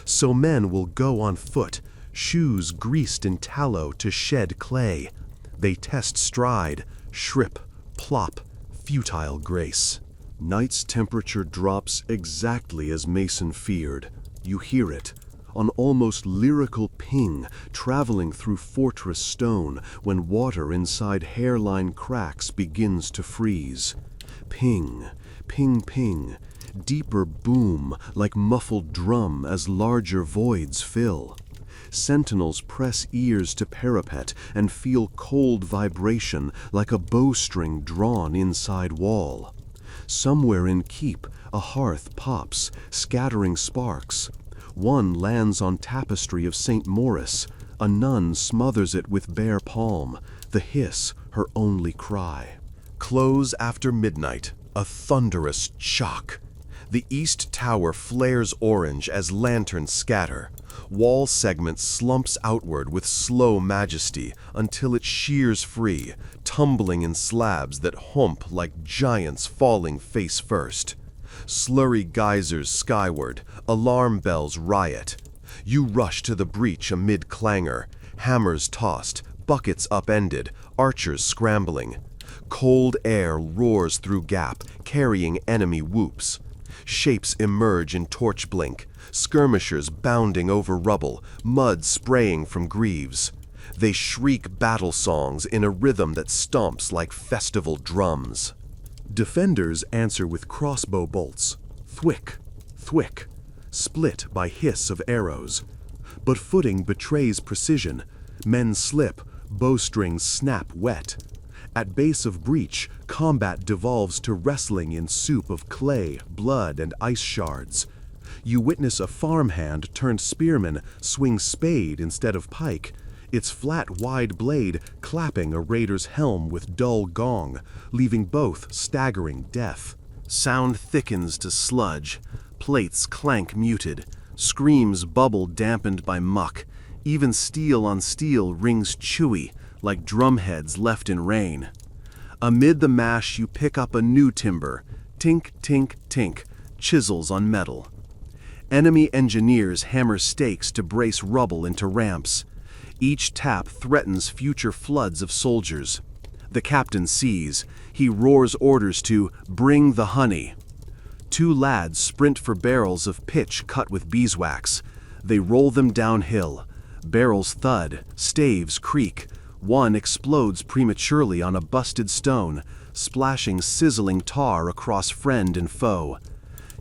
So men will go on foot, shoes greased in tallow to shed clay. They test stride, shrip, plop, futile grace. Night's temperature drops exactly as Mason feared. You hear it, an almost lyrical ping traveling through fortress stone when water inside hairline cracks begins to freeze. Ping, ping, ping, deeper boom like muffled drum as larger voids fill. Sentinels press ears to parapet and feel cold vibration like a bowstring drawn inside wall. Somewhere in keep, a hearth pops, scattering sparks. One lands on tapestry of St. Maurice. A nun smothers it with bare palm, the hiss her only cry. Close after midnight, a thunderous shock. The east tower flares orange as lanterns scatter. Wall segment slumps outward with slow majesty until it shears free, tumbling in slabs that hump like giants falling face first. Slurry geysers skyward, alarm bells riot. You rush to the breach amid clangor, hammers tossed, buckets upended, archers scrambling. Cold air roars through gap, carrying enemy whoops. Shapes emerge in torch blink, skirmishers bounding over rubble, mud spraying from greaves. They shriek battle songs in a rhythm that stomps like festival drums. Defenders answer with crossbow bolts, thwick, thwick, split by hiss of arrows. But footing betrays precision. Men slip, bowstrings snap wet. At base of breach, combat devolves to wrestling in soup of clay, blood, and ice shards. You witness a farmhand turned spearman swing spade instead of pike, its flat, wide blade clapping a raider's helm with dull gong, leaving both staggering death. Sound thickens to sludge, plates clank muted, screams bubble dampened by muck, even steel on steel rings chewy, like drumheads left in rain. Amid the mash you pick up a new timber, tink, tink, tink, chisels on metal. Enemy engineers hammer stakes to brace rubble into ramps. Each tap threatens future floods of soldiers. The captain sees. He roars orders to bring the honey. Two lads sprint for barrels of pitch cut with beeswax. They roll them downhill. Barrels thud, staves creak. One explodes prematurely on a busted stone, splashing sizzling tar across friend and foe.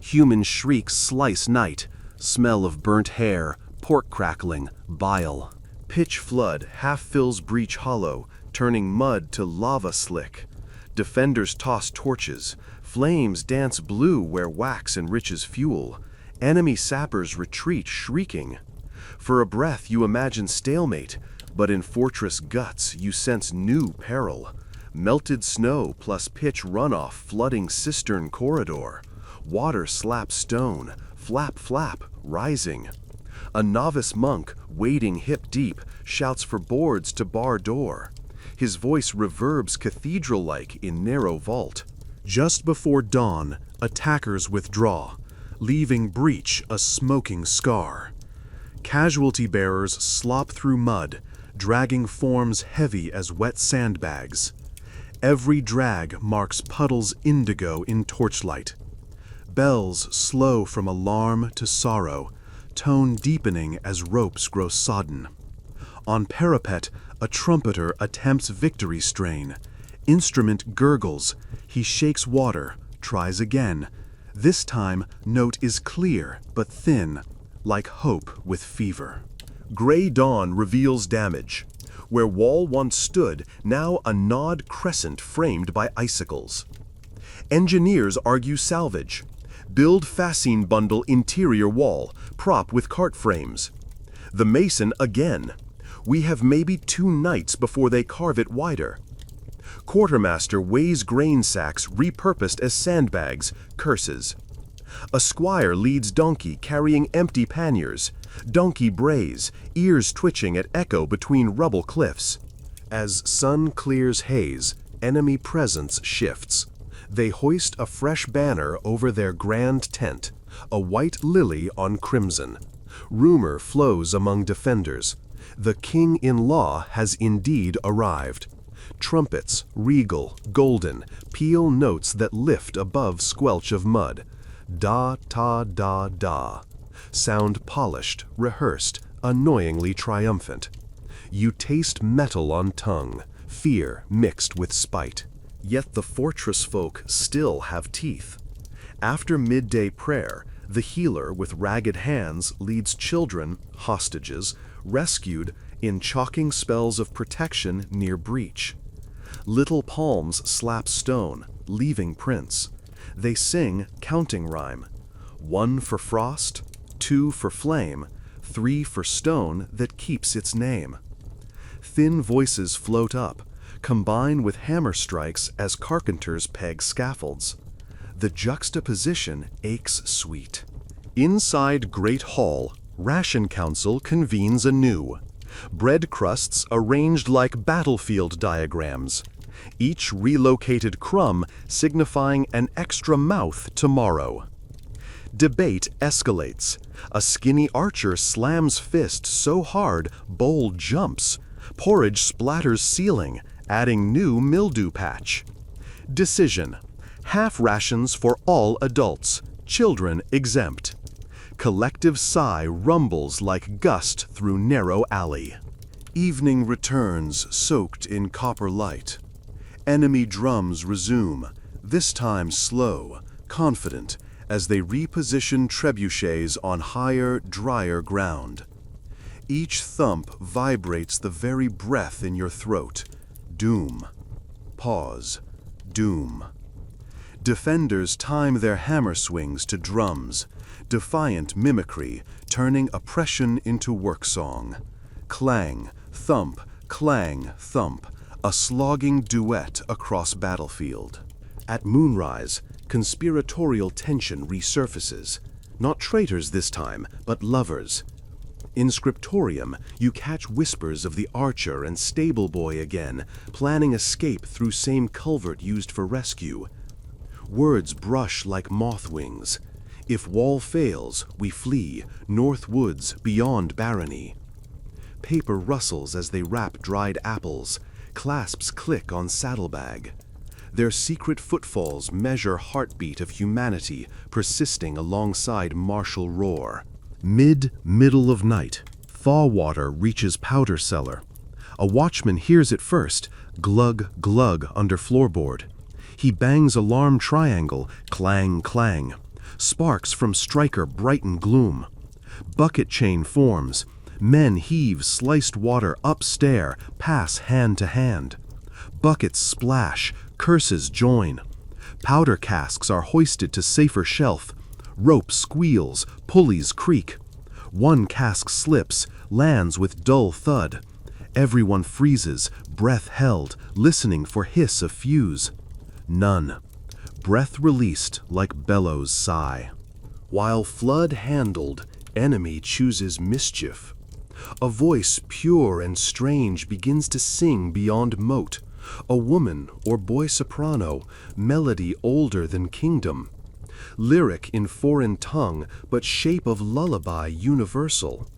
Human shrieks slice night, smell of burnt hair, pork crackling, bile. Pitch flood half fills breach hollow, turning mud to lava slick. Defenders toss torches, flames dance blue where wax enriches fuel. Enemy sappers retreat shrieking. For a breath you imagine stalemate, but in fortress guts you sense new peril. Melted snow plus pitch runoff flooding cistern corridor. Water slaps stone, flap flap, rising. A novice monk, wading hip deep, shouts for boards to bar door. His voice reverbs cathedral-like in narrow vault. Just before dawn, attackers withdraw, leaving breach a smoking scar. Casualty bearers slop through mud, dragging forms heavy as wet sandbags. Every drag marks puddles indigo in torchlight. Bells slow from alarm to sorrow, tone deepening as ropes grow sodden. On parapet, a trumpeter attempts victory strain. Instrument gurgles. He shakes water, tries again. This time, note is clear but thin, like hope with fever. Gray dawn reveals damage. Where wall once stood, now a gnawed crescent framed by icicles. Engineers argue salvage. Build fascine bundle interior wall, prop with cart frames. The mason again. We have maybe 2 nights before they carve it wider. Quartermaster weighs grain sacks repurposed as sandbags, curses. A squire leads donkey carrying empty panniers. Donkey brays, ears twitching at echo between rubble cliffs. As sun clears haze, enemy presence shifts. They hoist a fresh banner over their grand tent, a white lily on crimson. Rumor flows among defenders. The king-in-law has indeed arrived. Trumpets, regal, golden, peal notes that lift above squelch of mud. Da, ta, da, da. Sound polished, rehearsed, annoyingly triumphant. You taste metal on tongue, fear mixed with spite. Yet the fortress folk still have teeth. After midday prayer, the healer with ragged hands leads children, hostages, rescued in chalking spells of protection near breach. Little palms slap stone, leaving prints. They sing counting rhyme. 1 for frost, 2 for flame, 3 for stone that keeps its name. Thin voices float up, combine with hammer strikes as carpenters peg scaffolds. The juxtaposition aches sweet. Inside Great Hall, Ration Council convenes anew. Bread crusts arranged like battlefield diagrams. Each relocated crumb signifying an extra mouth tomorrow. Debate escalates. A skinny archer slams fist so hard, bowl jumps. Porridge splatters ceiling, adding new mildew patch. Decision: half rations for all adults, children exempt. Collective sigh rumbles like gust through narrow alley. Evening returns, soaked in copper light. Enemy drums resume, this time slow, confident, as they reposition trebuchets on higher, drier ground. Each thump vibrates the very breath in your throat. Doom. Pause. Doom. Defenders time their hammer swings to drums, defiant mimicry, turning oppression into work song. Clang, thump, clang, thump, a slogging duet across battlefield. At moonrise, conspiratorial tension resurfaces. Not traitors this time, but lovers. In scriptorium, you catch whispers of the archer and stable boy again, planning escape through same culvert used for rescue. Words brush like moth wings. If wall fails, we flee, north woods, beyond barony. Paper rustles as they wrap dried apples, clasps click on saddlebag. Their secret footfalls measure heartbeat of humanity persisting alongside martial roar. Middle of night, thaw water reaches powder cellar. A watchman hears it first, glug, glug under floorboard. He bangs alarm triangle, clang, clang. Sparks from striker brighten gloom. Bucket chain forms. Men heave sliced water up stair, pass hand to hand. Buckets splash, curses join. Powder casks are hoisted to safer shelf. Rope squeals, pulleys creak. One cask slips, lands with dull thud. Everyone freezes, breath held, listening for hiss of fuse. None. Breath released like bellows sigh. While flood handled, enemy chooses mischief. A voice pure and strange begins to sing beyond moat. A woman or boy soprano, melody older than kingdom. Lyric in foreign tongue, but shape of lullaby universal.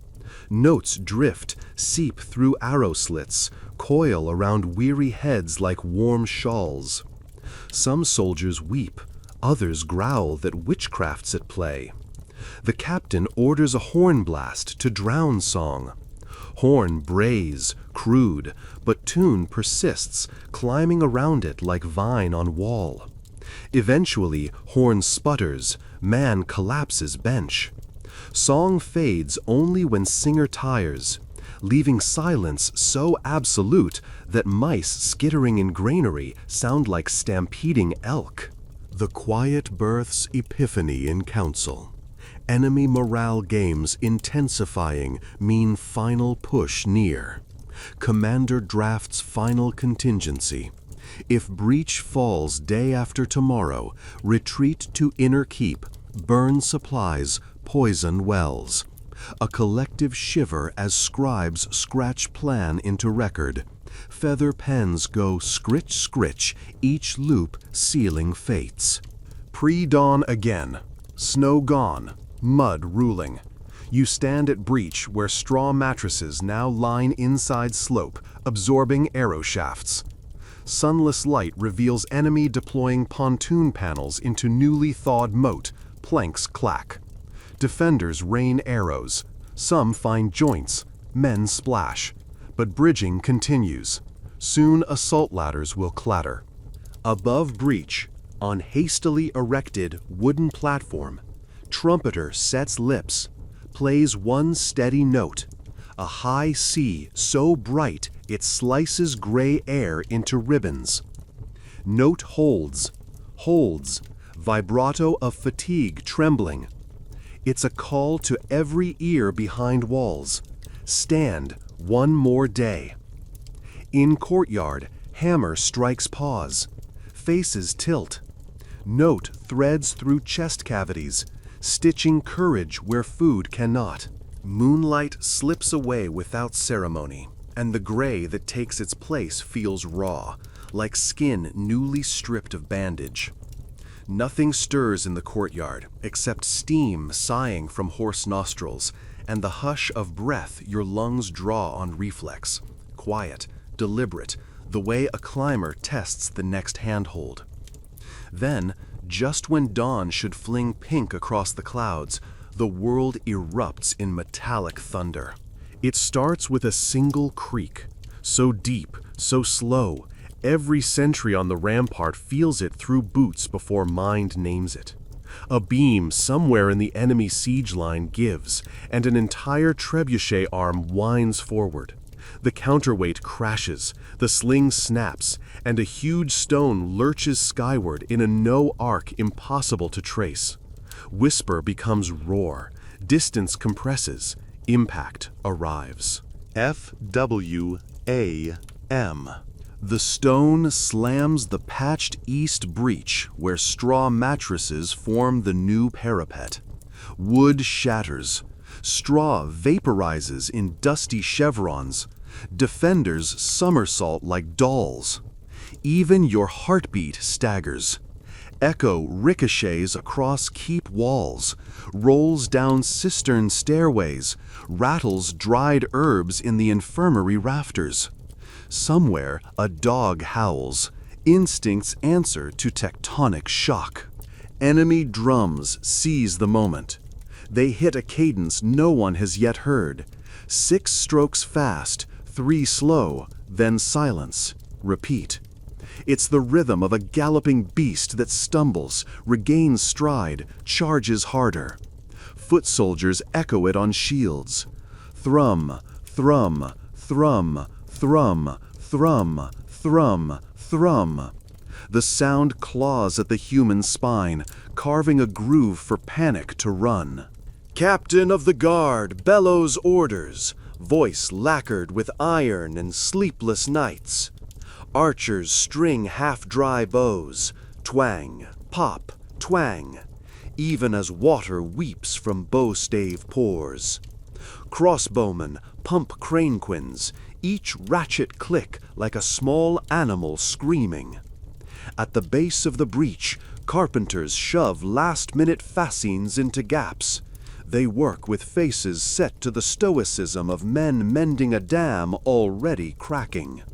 Notes drift, seep through arrow slits, coil around weary heads like warm shawls. Some soldiers weep, others growl that witchcraft's at play. The captain orders a horn blast to drown song. Horn brays, crude, but tune persists, climbing around it like vine on wall. Eventually, horn sputters, man collapses bench. Song fades only when singer tires, leaving silence so absolute that mice skittering in granary sound like stampeding elk. The quiet births epiphany in council. Enemy morale games intensifying mean final push near. Commander drafts final contingency. If breach falls day after tomorrow, retreat to inner keep, burn supplies, poison wells. A collective shiver as scribes scratch plan into record. Feather pens go scritch scritch, each loop sealing fates. Pre-dawn again. Snow gone. Mud ruling. You stand at breach where straw mattresses now line inside slope, absorbing arrow shafts. Sunless light reveals enemy deploying pontoon panels into newly thawed moat. Planks clack. Defenders rain arrows. Some find joints. Men splash. But bridging continues. Soon assault ladders will clatter. Above breach, on hastily erected wooden platform, trumpeter sets lips, plays one steady note. A high C so bright it slices gray air into ribbons. Note holds, vibrato of fatigue trembling. It's a call to every ear behind walls. Stand one more day. In courtyard, hammer strikes pause. Faces tilt. Note threads through chest cavities, stitching courage where food cannot. Moonlight slips away without ceremony, and the gray that takes its place feels raw, like skin newly stripped of bandage. Nothing stirs in the courtyard, except steam sighing from hoarse nostrils, and the hush of breath your lungs draw on reflex. Quiet, deliberate, the way a climber tests the next handhold. Then, just when dawn should fling pink across the clouds, the world erupts in metallic thunder. It starts with a single creak, so deep, so slow, every sentry on the rampart feels it through boots before mind names it. A beam somewhere in the enemy siege line gives, and an entire trebuchet arm winds forward. The counterweight crashes, the sling snaps, and a huge stone lurches skyward in a no-arc impossible to trace. Whisper becomes roar, distance compresses, impact arrives. FWAM. The stone slams the patched east breach where straw mattresses form the new parapet. Wood shatters. Straw vaporizes in dusty chevrons. Defenders somersault like dolls. Even your heartbeat staggers. Echo ricochets across keep walls, rolls down cistern stairways, rattles dried herbs in the infirmary rafters. Somewhere a dog howls, instincts answer to tectonic shock. Enemy drums seize the moment. They hit a cadence no one has yet heard. 6 strokes fast, 3 slow, then silence. Repeat. It's the rhythm of a galloping beast that stumbles, regains stride, charges harder. Foot soldiers echo it on shields. Thrum, thrum, thrum, thrum, thrum, thrum, thrum. The sound claws at the human spine, carving a groove for panic to run. Captain of the guard bellows orders, voice lacquered with iron and sleepless nights. Archers string half-dry bows, twang, pop, twang, even as water weeps from bow-stave pores. Crossbowmen pump cranequins, each ratchet click like a small animal screaming. At the base of the breach, carpenters shove last-minute fascines into gaps. They work with faces set to the stoicism of men mending a dam already cracking.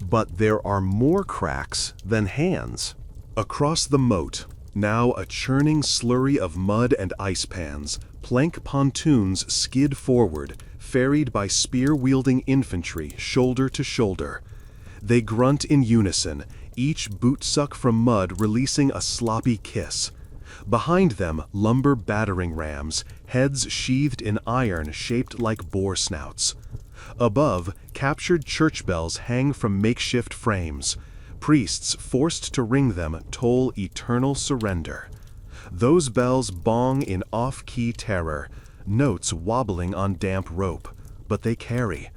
But there are more cracks than hands. Across the moat, now a churning slurry of mud and ice pans, plank pontoons skid forward, ferried by spear-wielding infantry shoulder to shoulder. They grunt in unison, each boot suck from mud releasing a sloppy kiss. Behind them, lumber battering rams, heads sheathed in iron shaped like boar snouts. Above, captured church bells hang from makeshift frames. Priests forced to ring them toll eternal surrender. Those bells bong in off-key terror, notes wobbling on damp rope, but they carry.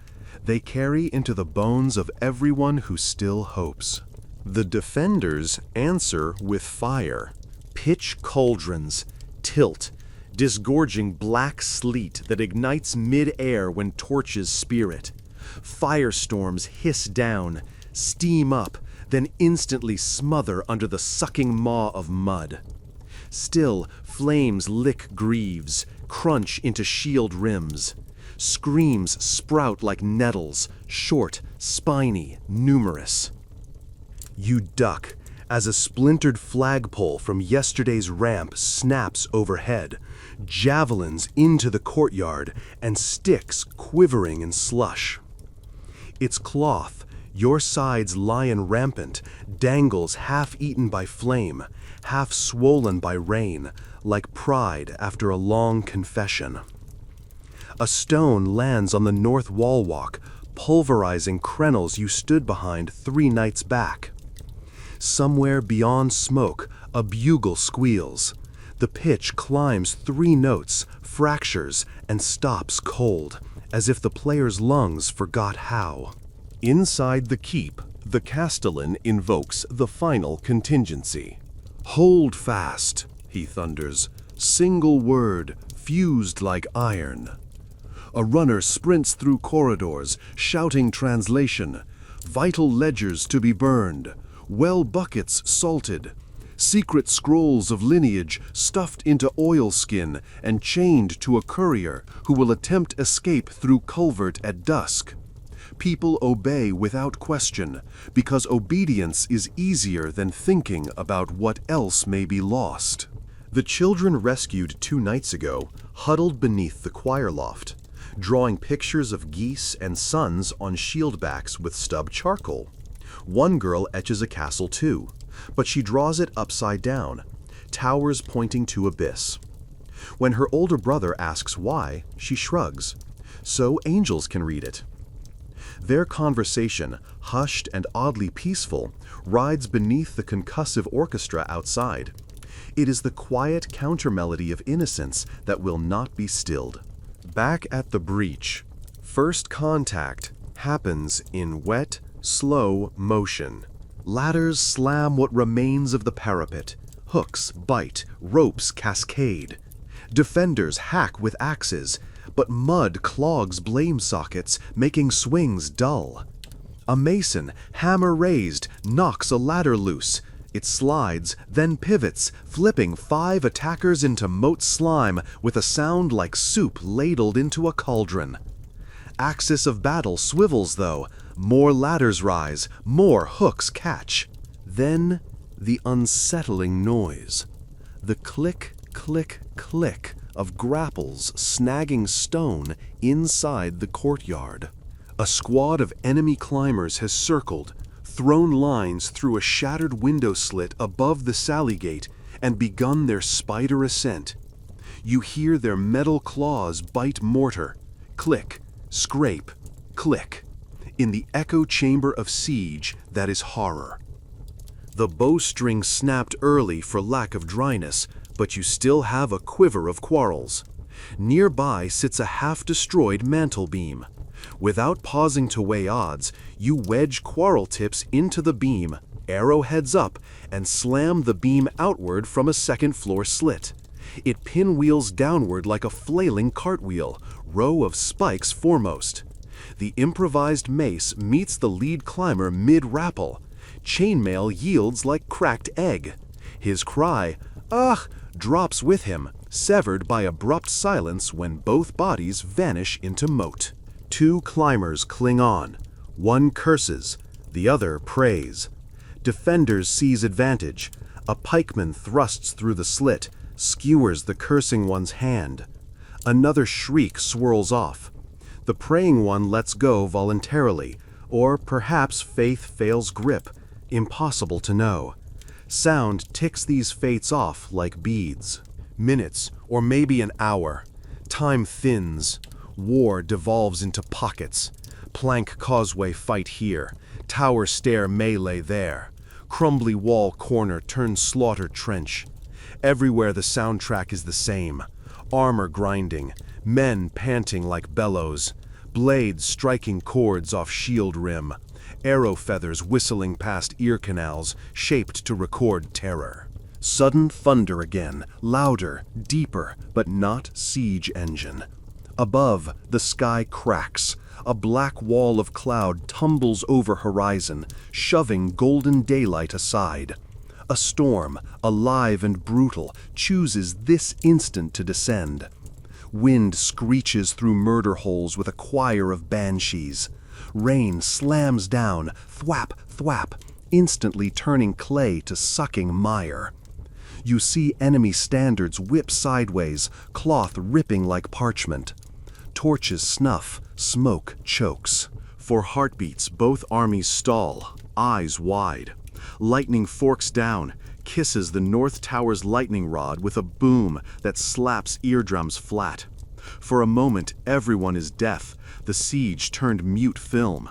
They carry into the bones of everyone who still hopes. The defenders answer with fire. Pitch cauldrons, tilt, disgorging black sleet that ignites mid-air when torches spear it. Firestorms hiss down, steam up, then instantly smother under the sucking maw of mud. Still, flames lick greaves, crunch into shield rims. Screams sprout like nettles, short, spiny, numerous. You duck as a splintered flagpole from yesterday's ramp snaps overhead, javelins into the courtyard, and sticks quivering in slush. Its cloth, your side's lion rampant, dangles half-eaten by flame, half-swollen by rain, like pride after a long confession. A stone lands on the north wall walk, pulverizing crenels you stood behind 3 nights back. Somewhere beyond smoke, a bugle squeals. The pitch climbs 3 notes, fractures, and stops cold, as if the player's lungs forgot how. Inside the keep, the castellan invokes the final contingency. "Hold fast," he thunders, single word, fused like iron. A runner sprints through corridors, shouting translation. Vital ledgers to be burned. Well buckets salted. Secret scrolls of lineage stuffed into oilskin and chained to a courier who will attempt escape through culvert at dusk. People obey without question, because obedience is easier than thinking about what else may be lost. The children rescued 2 nights ago huddled beneath the choir loft, drawing pictures of geese and suns on shield backs with stub charcoal. One girl etches a castle too, but she draws it upside down, towers pointing to abyss. When her older brother asks why, she shrugs. So angels can read it. Their conversation, hushed and oddly peaceful, rides beneath the concussive orchestra outside. It is the quiet countermelody of innocence that will not be stilled. Back at the breach, first contact happens in wet, slow motion. Ladders slam what remains of the parapet. Hooks bite, ropes cascade. Defenders hack with axes, but mud clogs blame sockets, making swings dull. A mason, hammer raised, knocks a ladder loose. It slides, then pivots, flipping 5 attackers into moat slime with a sound like soup ladled into a cauldron. Axis of battle swivels though, more ladders rise, more hooks catch. Then the unsettling noise. The click, click, click of grapples snagging stone inside the courtyard. A squad of enemy climbers has circled, thrown lines through a shattered window slit above the sally gate, and begun their spider ascent. You hear their metal claws bite mortar. Click, scrape, click. In the echo chamber of siege that is horror. The bowstring snapped early for lack of dryness, but you still have a quiver of quarrels. Nearby sits a half-destroyed mantle beam. Without pausing to weigh odds, you wedge quarrel tips into the beam, arrowheads up, and slam the beam outward from a second-floor slit. It pinwheels downward like a flailing cartwheel, row of spikes foremost. The improvised mace meets the lead climber mid-rappel. Chainmail yields like cracked egg. His cry, "Ugh!" drops with him, severed by abrupt silence when both bodies vanish into moat. 2 climbers cling on. One curses, the other prays. Defenders seize advantage. A pikeman thrusts through the slit, skewers the cursing one's hand. Another shriek swirls off. The praying one lets go voluntarily, or perhaps faith fails grip. Impossible to know. Sound ticks these fates off like beads. Minutes, or maybe an hour. Time thins. War devolves into pockets. Plank causeway fight here. Tower stair melee there. Crumbly wall corner turns slaughter trench. Everywhere the soundtrack is the same. Armor grinding. Men panting like bellows. Blades striking chords off shield rim. Arrow feathers whistling past ear canals, shaped to record terror. Sudden thunder again, louder, deeper, but not siege engine. Above, the sky cracks. A black wall of cloud tumbles over horizon, shoving golden daylight aside. A storm, alive and brutal, chooses this instant to descend. Wind screeches through murder holes with a choir of banshees. Rain slams down, thwap, thwap, instantly turning clay to sucking mire. You see enemy standards whip sideways, cloth ripping like parchment. Torches snuff, smoke chokes. For heartbeats, both armies stall, eyes wide. Lightning forks down, kisses the North Tower's lightning rod with a boom that slaps eardrums flat. For a moment, everyone is deaf, the siege turned mute film.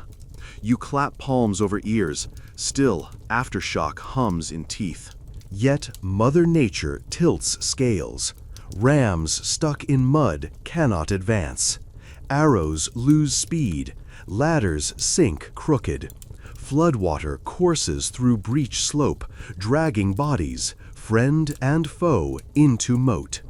You clap palms over ears, still, aftershock hums in teeth. Yet Mother Nature tilts scales. Rams stuck in mud cannot advance. Arrows lose speed. Ladders sink crooked. Floodwater courses through breach slope, dragging bodies, friend and foe, into moat.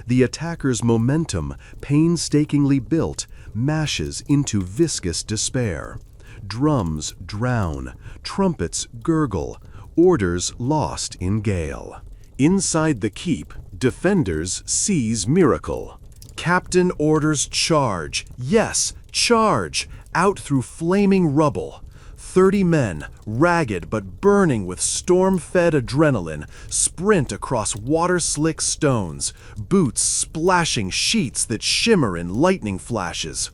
The attacker's momentum, painstakingly built, mashes into viscous despair. Drums drown, trumpets gurgle, orders lost in gale. Inside the keep, defenders seize miracle. Captain orders charge. Yes, charge! out through flaming rubble. 30 men, ragged but burning with storm-fed adrenaline, sprint across water-slick stones, boots splashing sheets that shimmer in lightning flashes.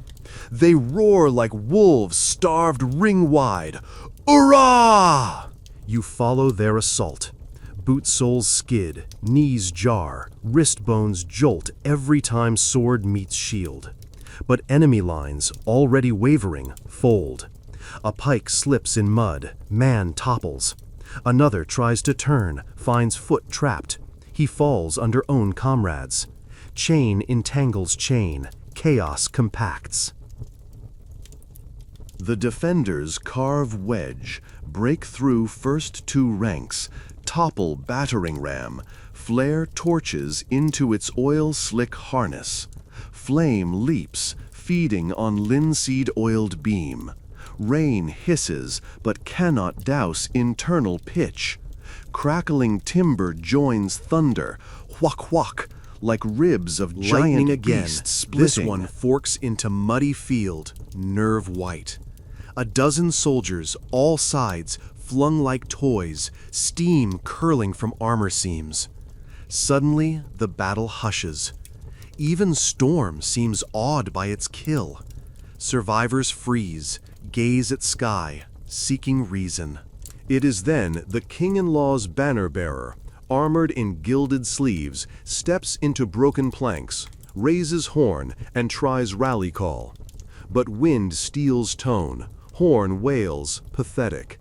They roar like wolves starved ring-wide. Hurrah! You follow their assault. Boot soles skid, knees jar, wrist bones jolt every time sword meets shield. But enemy lines, already wavering, fold. A pike slips in mud, man topples. Another tries to turn, finds foot trapped. He falls under own comrades. Chain entangles chain, chaos compacts. The defenders carve wedge, break through first two ranks, topple battering ram, flare torches into its oil-slick harness. Flame leaps, feeding on linseed-oiled beam. Rain hisses, but cannot douse internal pitch. Crackling timber joins thunder, whack-whack, like ribs of Lightning giant again. beasts splitting. This one forks into muddy field, nerve white. A dozen soldiers, all sides, flung like toys, steam curling from armor seams. Suddenly, the battle hushes. Even Storm seems awed by its kill. Survivors freeze, gaze at sky, seeking reason. It is then the king-in-law's banner-bearer, armored in gilded sleeves, steps into broken planks, raises horn, and tries rally call. But wind steals tone, horn wails, pathetic.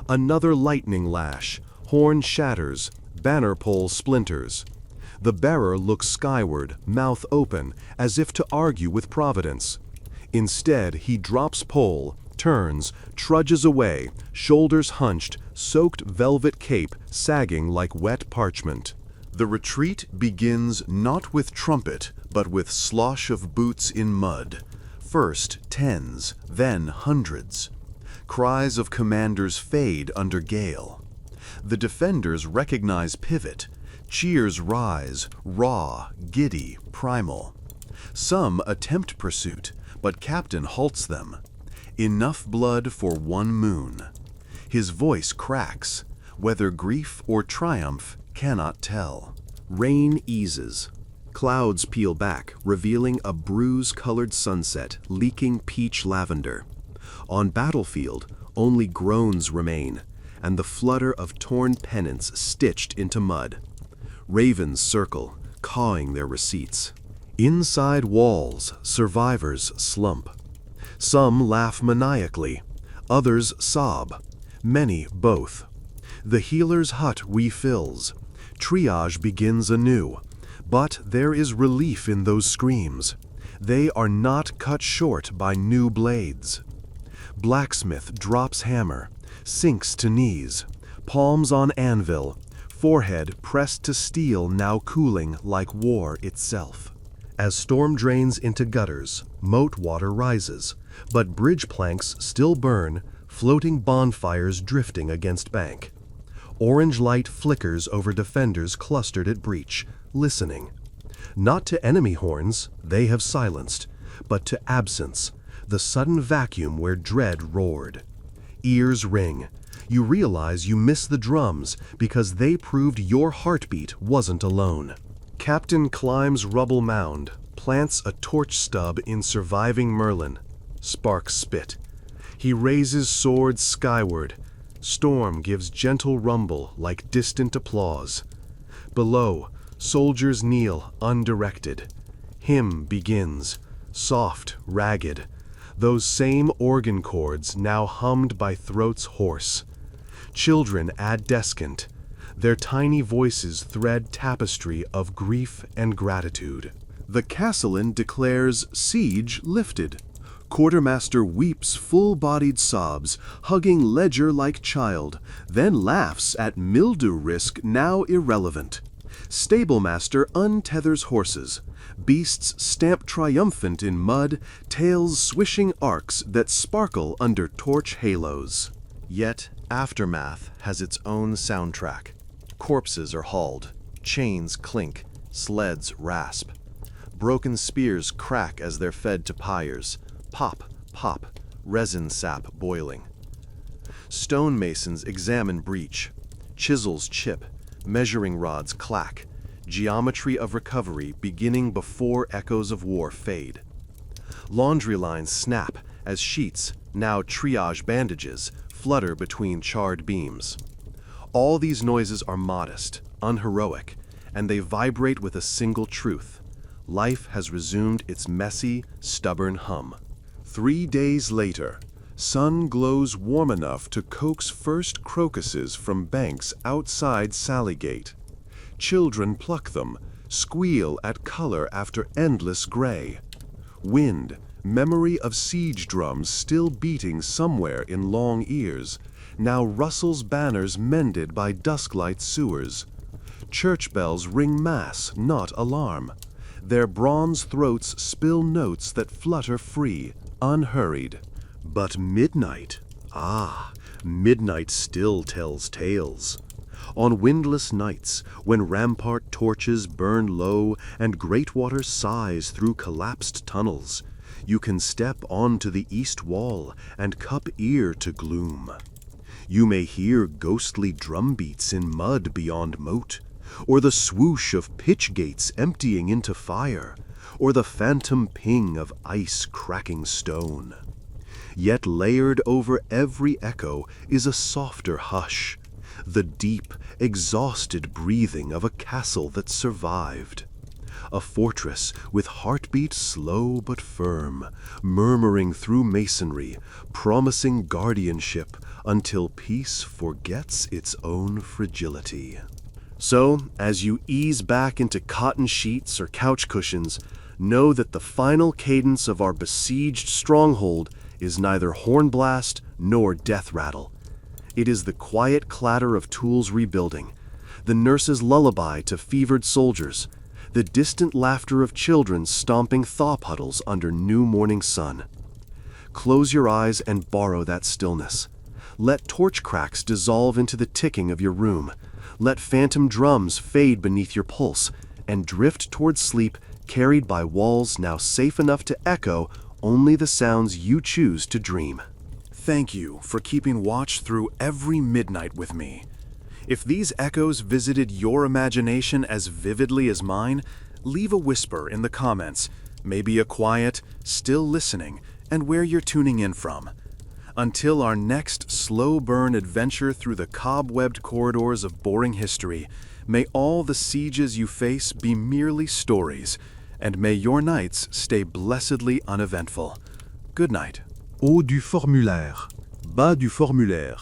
Another lightning lash, horn shatters, banner pole splinters. The bearer looks skyward, mouth open, as if to argue with Providence. Instead, he drops pole, turns, trudges away, shoulders hunched, soaked velvet cape sagging like wet parchment. The retreat begins not with trumpet, but with slosh of boots in mud. First tens, then hundreds. Cries of commanders fade under gale. The defenders recognize pivot. Cheers rise, raw, giddy, primal. Some attempt pursuit, but Captain halts them. Enough blood for one moon. His voice cracks. Whether grief or triumph cannot tell. Rain eases. Clouds peel back, revealing a bruise-colored sunset, leaking peach lavender. On battlefield, only groans remain, and the flutter of torn pennants stitched into mud. Ravens circle, cawing their receipts. Inside walls, survivors slump. Some laugh maniacally, others sob, many both. The healer's hut refills. Triage begins anew, but there is relief in those screams. They are not cut short by new blades. Blacksmith drops hammer, sinks to knees, palms on anvil, forehead pressed to steel now cooling like war itself. As storm drains into gutters, moat water rises, but bridge planks still burn, floating bonfires drifting against bank. Orange light flickers over defenders clustered at breach, listening. Not to enemy horns, they have silenced, but to absence, the sudden vacuum where dread roared. Ears ring. You realize you miss the drums because they proved your heartbeat wasn't alone. Captain climbs rubble mound, plants a torch stub in surviving Merlin. Sparks spit. He raises sword skyward. Storm gives gentle rumble like distant applause. Below, soldiers kneel undirected. Hymn begins, soft, ragged. Those same organ chords now hummed by throats hoarse. Children add descant. Their tiny voices thread tapestry of grief and gratitude. The castellan declares siege lifted. Quartermaster weeps full-bodied sobs, hugging ledger like child, then laughs at mildew risk now irrelevant. Stablemaster untethers horses. Beasts stamp triumphant in mud, tails swishing arcs that sparkle under torch halos. Yet Aftermath has its own soundtrack. Corpses are hauled, chains clink, sleds rasp. Broken spears crack as they're fed to pyres. Pop, pop, resin sap boiling. Stonemasons examine breach. Chisels chip, measuring rods clack, geometry of recovery beginning before echoes of war fade. Laundry lines snap as sheets, now triage bandages, flutter between charred beams. All these noises are modest, unheroic, and they vibrate with a single truth. Life has resumed its messy, stubborn hum. 3 days later, sun glows warm enough to coax first crocuses from banks outside Sallygate. Children pluck them, squeal at color after endless gray. Wind, memory of siege drums still beating somewhere in long ears, now rustles banners mended by dusklight sewers. Church bells ring mass, not alarm. Their bronze throats spill notes that flutter free, unhurried. But midnight, midnight still tells tales. On windless nights, when rampart torches burn low and Greatwater sighs through collapsed tunnels, you can step onto the east wall and cup ear to gloom. You may hear ghostly drumbeats in mud beyond moat, or the swoosh of pitch gates emptying into fire, or the phantom ping of ice cracking stone. Yet layered over every echo is a softer hush, the deep, exhausted breathing of a castle that survived. A fortress with heartbeat slow but firm, murmuring through masonry, promising guardianship until peace forgets its own fragility. So, as you ease back into cotton sheets or couch cushions, know that the final cadence of our besieged stronghold is neither hornblast nor death rattle. It is the quiet clatter of tools rebuilding, the nurse's lullaby to fevered soldiers, the distant laughter of children stomping thaw puddles under new morning sun. Close your eyes and borrow that stillness. Let torch cracks dissolve into the ticking of your room. Let phantom drums fade beneath your pulse, and drift toward sleep carried by walls now safe enough to echo only the sounds you choose to dream. Thank you for keeping watch through every midnight with me. If these echoes visited your imagination as vividly as mine, leave a whisper in the comments, maybe a quiet, still listening, and where you're tuning in from. Until our next slow burn adventure through the cobwebbed corridors of boring history, may all the sieges you face be merely stories, and may your nights stay blessedly uneventful. Good night. Haut du formulaire, bas du formulaire.